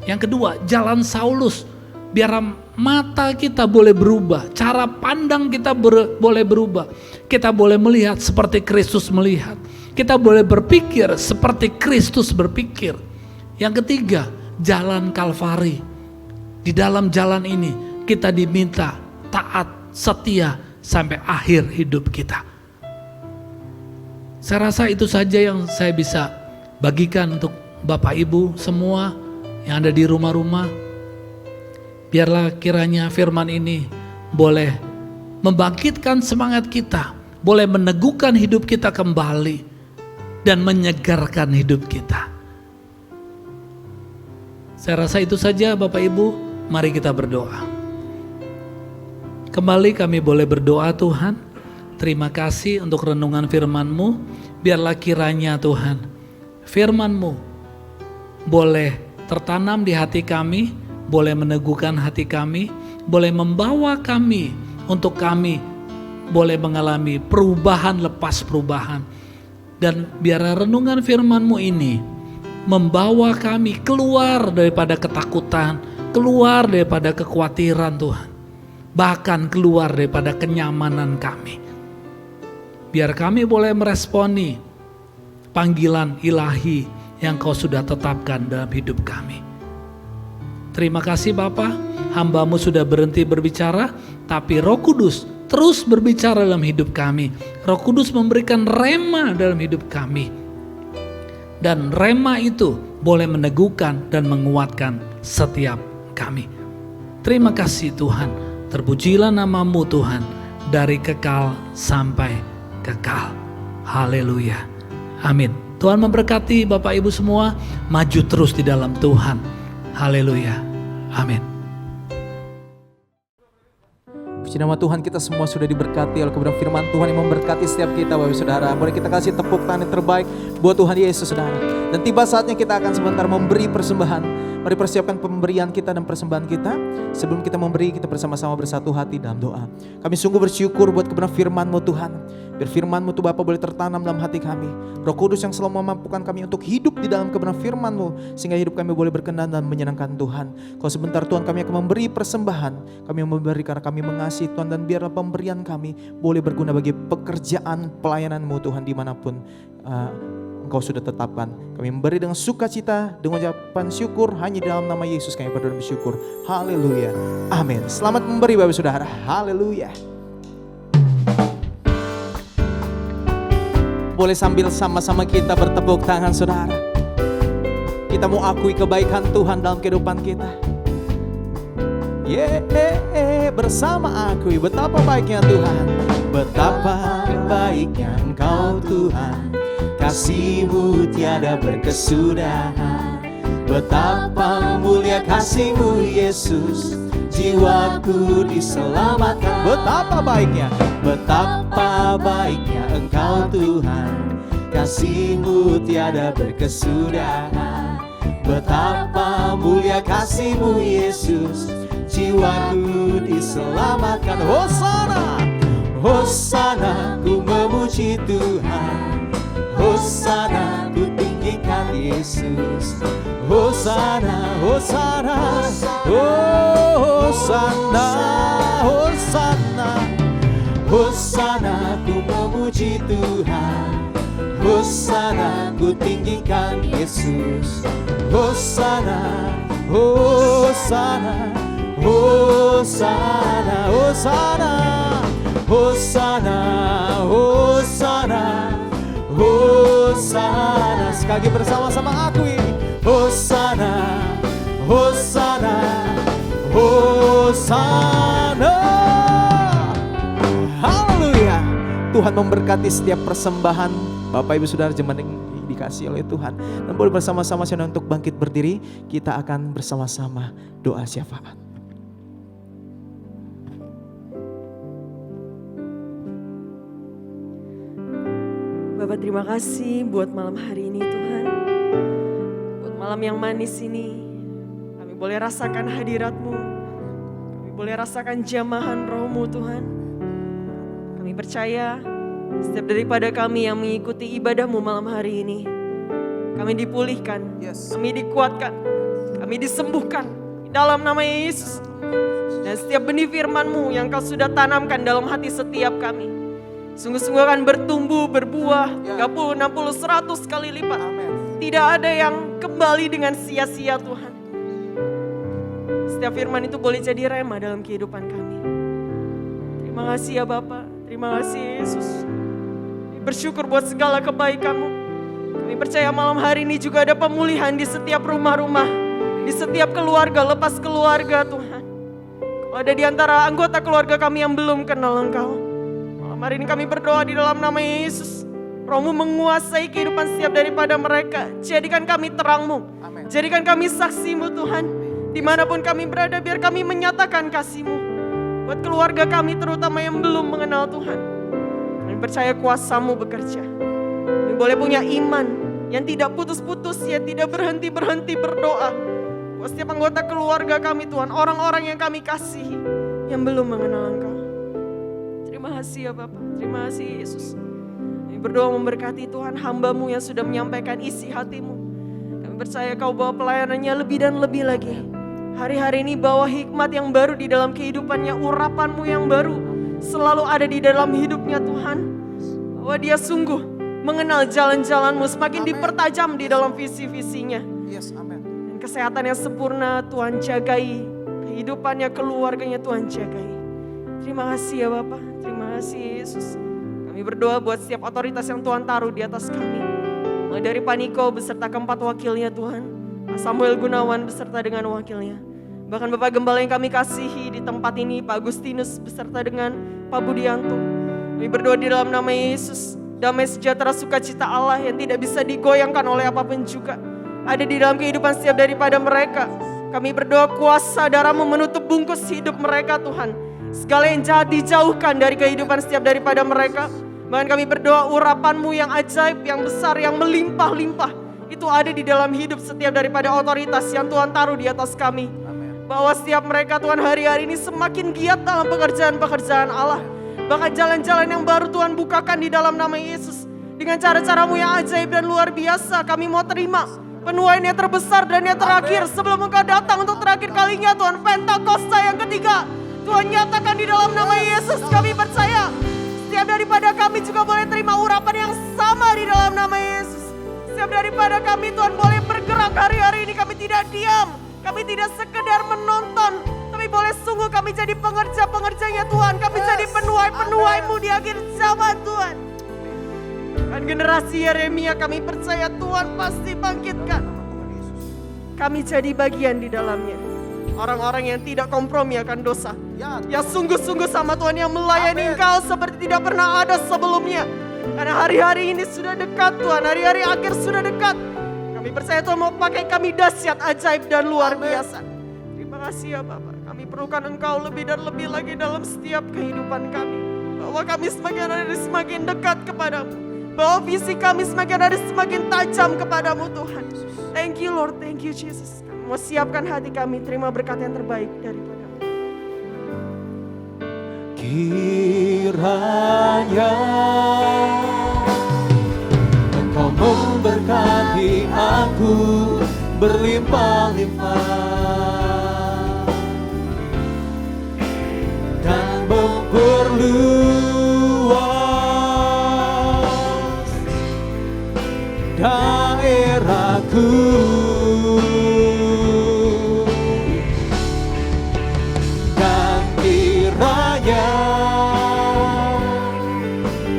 Yang kedua, jalan Saulus. Biar mata kita boleh berubah, cara pandang kita boleh berubah. Kita boleh melihat seperti Kristus melihat. Kita boleh berpikir seperti Kristus berpikir. Yang ketiga, jalan Kalvari. Di dalam jalan ini kita diminta taat, setia sampai akhir hidup kita. Saya rasa itu saja yang saya bisa bagikan untuk Bapak Ibu semua yang ada di rumah-rumah. Biarlah kiranya firman ini boleh membangkitkan semangat kita, boleh meneguhkan hidup kita kembali, dan menyegarkan hidup kita. Saya rasa itu saja Bapak Ibu, mari kita berdoa. Kembali kami boleh berdoa Tuhan. Terima kasih untuk renungan firman-Mu. Biarlah kiranya Tuhan, firman-Mu boleh tertanam di hati kami, boleh meneguhkan hati kami, boleh membawa kami untuk kami boleh mengalami perubahan lepas perubahan. Dan biar renungan firman-Mu ini membawa kami keluar daripada ketakutan, keluar daripada kekhawatiran Tuhan. Bahkan keluar daripada kenyamanan kami. Biar kami boleh meresponi panggilan ilahi yang Kau sudah tetapkan dalam hidup kami. Terima kasih Bapa, hamba-Mu sudah berhenti berbicara, tapi Roh Kudus terus berbicara dalam hidup kami. Roh Kudus memberikan rema dalam hidup kami. Dan rema itu boleh meneguhkan dan menguatkan setiap kami. Terima kasih Tuhan, terpujilah nama-Mu Tuhan, dari kekal sampai kekal. Haleluya. Amin. Tuhan memberkati Bapak Ibu semua, maju terus di dalam Tuhan. Haleluya. Amin.
Puji nama Tuhan, kita semua sudah diberkati oleh kebenaran firman Tuhan yang memberkati setiap kita Bapak Ibu Saudara. Boleh kita kasih tepuk tangan yang terbaik buat Tuhan Yesus Saudara. Dan tiba saatnya kita akan sebentar memberi persembahan. Mari persiapkan pemberian kita dan persembahan kita. Sebelum kita memberi, kita bersama-sama bersatu hati dalam doa. Kami sungguh bersyukur buat kebenaran firman-Mu Tuhan. Biar firman-Mu tuh Bapa boleh tertanam dalam hati kami. Roh Kudus yang selalu memampukan kami untuk hidup di dalam kebenaran firman-Mu, sehingga hidup kami boleh berkenan dan menyenangkan Tuhan. Kalau sebentar Tuhan kami akan memberi persembahan. Kami memberi karena kami mengasihi Tuhan, dan biarlah pemberian kami boleh berguna bagi pekerjaan pelayanan-Mu Tuhan dimanapun Engkau sudah tetapkan. Kami memberi dengan sukacita, dengan ucapan syukur, hanya dalam nama Yesus kami berdoa dan bersyukur. Haleluya. Amin. Selamat memberi Bapak Saudara. Haleluya. Boleh sambil sama-sama kita bertepuk tangan Saudara. Kita mau akui kebaikan Tuhan dalam kehidupan kita. Bersama akui betapa baiknya Tuhan. Betapa baiknya Engkau Tuhan. Kasih-Mu tiada berkesudahan. Betapa mulia kasih-Mu Yesus. Jiwaku diselamatkan. Betapa baiknya Engkau Tuhan. Kasih-Mu tiada berkesudahan. Betapa mulia kasih-Mu Yesus. Jiwaku diselamatkan. Hosana, Hosana, ku memuji Tuhan. Hosana, ku tinggikan Yesus. Hosana, Hosana, Hosana, Hosana, Hosana, ku memuji Tuhan. Hosana, ku tinggikan Yesus. Hosana, Hosana, Hosana, Hosana, Hosana, Hosana, Hosana. Sekali lagi bersama-sama akui. Hosana, Hosana, Hosana. Haleluya. Tuhan memberkati setiap persembahan Bapak Ibu Saudara jemaat yang dikasih oleh Tuhan. Dan boleh bersama-sama saudara untuk bangkit berdiri. Kita akan bersama-sama doa syafaat.
Bapak terima kasih buat malam hari ini Tuhan. Buat malam yang manis ini. Kami boleh rasakan hadirat-Mu. Kami boleh rasakan jamahan Roh-Mu Tuhan. Kami percaya setiap daripada kami yang mengikuti ibadah-Mu malam hari ini. Kami dipulihkan, kami dikuatkan, kami disembuhkan di dalam nama Yesus. Dan setiap benih firman-Mu yang Kau sudah tanamkan dalam hati setiap kami. Sungguh-sungguh akan bertumbuh, berbuah, 30, 60, 100 kali lipat. Tidak ada yang kembali dengan sia-sia Tuhan. Setiap firman itu boleh jadi rema dalam kehidupan kami. Terima kasih ya Bapak, terima kasih Yesus. Kami bersyukur buat segala kebaikan-Mu. Kami percaya malam hari ini juga ada pemulihan di setiap rumah-rumah, di setiap keluarga, lepas keluarga Tuhan. Kalau ada di antara anggota keluarga kami yang belum kenal Engkau, hari ini kami berdoa di dalam nama Yesus. Roh-Mu menguasai kehidupan setiap daripada mereka. Jadikan kami terang-Mu. Jadikan kami saksi-Mu Tuhan. Dimanapun kami berada, biar kami menyatakan kasih-Mu. Buat keluarga kami terutama yang belum mengenal Tuhan. Kami percaya kuasa-Mu bekerja. Kami boleh punya iman yang tidak putus-putus, yang tidak berhenti-berhenti berdoa. Buat setiap anggota keluarga kami Tuhan, orang-orang yang kami kasihi, yang belum mengenal Engkau. Terima kasih ya Bapak, terima kasih Yesus. Kami berdoa memberkati Tuhan hamba-Mu yang sudah menyampaikan isi hati-Mu. Kami percaya Kau bawa pelayanannya lebih dan lebih lagi. Hari-hari ini bawa hikmat yang baru di dalam kehidupannya, urapan-Mu yang baru selalu ada di dalam hidupnya Tuhan. Bahwa dia sungguh mengenal jalan-jalan-Mu, semakin dipertajam di dalam visi-visinya.
Yes, amin.
Dan kesehatan yang sempurna Tuhan jagai, kehidupannya, keluarganya Tuhan jagai. Terima kasih ya Bapak, terima kasih Yesus. Kami berdoa buat setiap otoritas yang Tuhan taruh di atas kami. Mulai dari Paniko beserta keempat wakilnya Tuhan, Pak Samuel Gunawan beserta dengan wakilnya. Bahkan Bapak Gembala yang kami kasihi di tempat ini, Pak Agustinus beserta dengan Pak Budianto. Kami berdoa di dalam nama Yesus, damai sejahtera sukacita Allah yang tidak bisa digoyangkan oleh apapun juga ada di dalam kehidupan setiap daripada mereka. Kami berdoa kuasa darah-Mu menutup bungkus hidup mereka Tuhan. Segala yang jahat dijauhkan dari kehidupan setiap daripada mereka. Bahkan kami berdoa urapan-Mu yang ajaib, yang besar, yang melimpah-limpah itu ada di dalam hidup setiap daripada otoritas yang Tuhan taruh di atas kami. Bahwa setiap mereka Tuhan hari-hari ini semakin giat dalam pekerjaan-pekerjaan Allah. Bahkan jalan-jalan yang baru Tuhan bukakan di dalam nama Yesus. Dengan cara-cara-Mu yang ajaib dan luar biasa, kami mau terima penuaian yang terbesar dan yang terakhir sebelum Engkau datang untuk terakhir kalinya Tuhan. Pentakosta yang ketiga Tuhan nyatakan di dalam nama Yesus. Kami percaya setiap daripada kami juga boleh terima urapan yang sama di dalam nama Yesus. Setiap daripada kami Tuhan boleh bergerak hari-hari ini. Kami tidak diam, kami tidak sekedar menonton, tapi boleh sungguh kami jadi pengerja-pengerjanya Tuhan. Kami jadi penuai-penuai-Mu di akhir zaman Tuhan. Dan generasi Yeremia kami percaya Tuhan pasti bangkitkan. Kami jadi bagian di dalamnya. Orang-orang yang tidak kompromi akan dosa. Yang sungguh-sungguh sama Tuhan, yang melayani Engkau seperti tidak pernah ada sebelumnya. Karena hari-hari ini sudah dekat Tuhan, hari-hari akhir sudah dekat. Kami percaya Tuhan mau pakai kami dahsyat, ajaib dan luar biasa. Terima kasih ya Bapak. Kami perlukan Engkau lebih dan lebih lagi dalam setiap kehidupan kami. Bahwa kami semakin hari semakin dekat kepadamu. Bahwa visi kami semakin hari semakin tajam kepadamu Tuhan. Thank you Lord, thank you Jesus. Kami mau siapkan hati kami, terima berkat yang terbaik daripada-Mu.
Kiranya Engkau memberkati aku berlimpah-limpah dan memperluas daerahku. Dan kiranya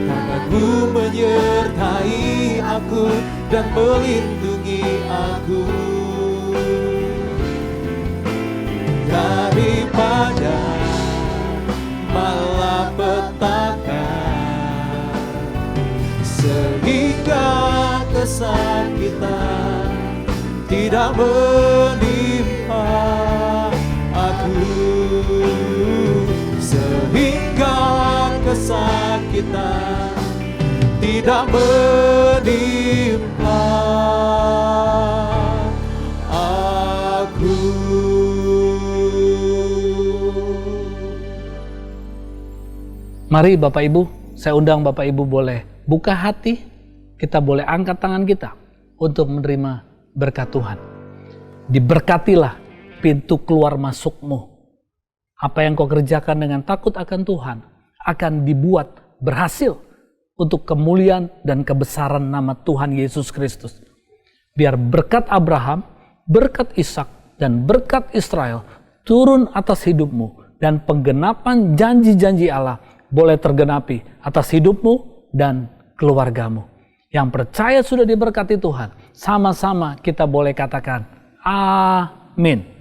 tangan-Mu menyertai aku dan melindungi aku daripada malapetaka, sehingga kesakitan tidak menimpa aku, sehingga kesakitan tidak menimpa aku.
Mari Bapak Ibu, saya undang Bapak Ibu boleh buka hati, kita boleh angkat tangan kita untuk menerima berkat Tuhan. Diberkatilah pintu keluar masukmu. Apa yang kau kerjakan dengan takut akan Tuhan akan dibuat berhasil untuk kemuliaan dan kebesaran nama Tuhan Yesus Kristus. Biar berkat Abraham, berkat Ishak, dan berkat Israel turun atas hidupmu dan penggenapan janji-janji Allah boleh tergenapi atas hidupmu dan keluargamu. Yang percaya sudah diberkati Tuhan, sama-sama kita boleh katakan amin.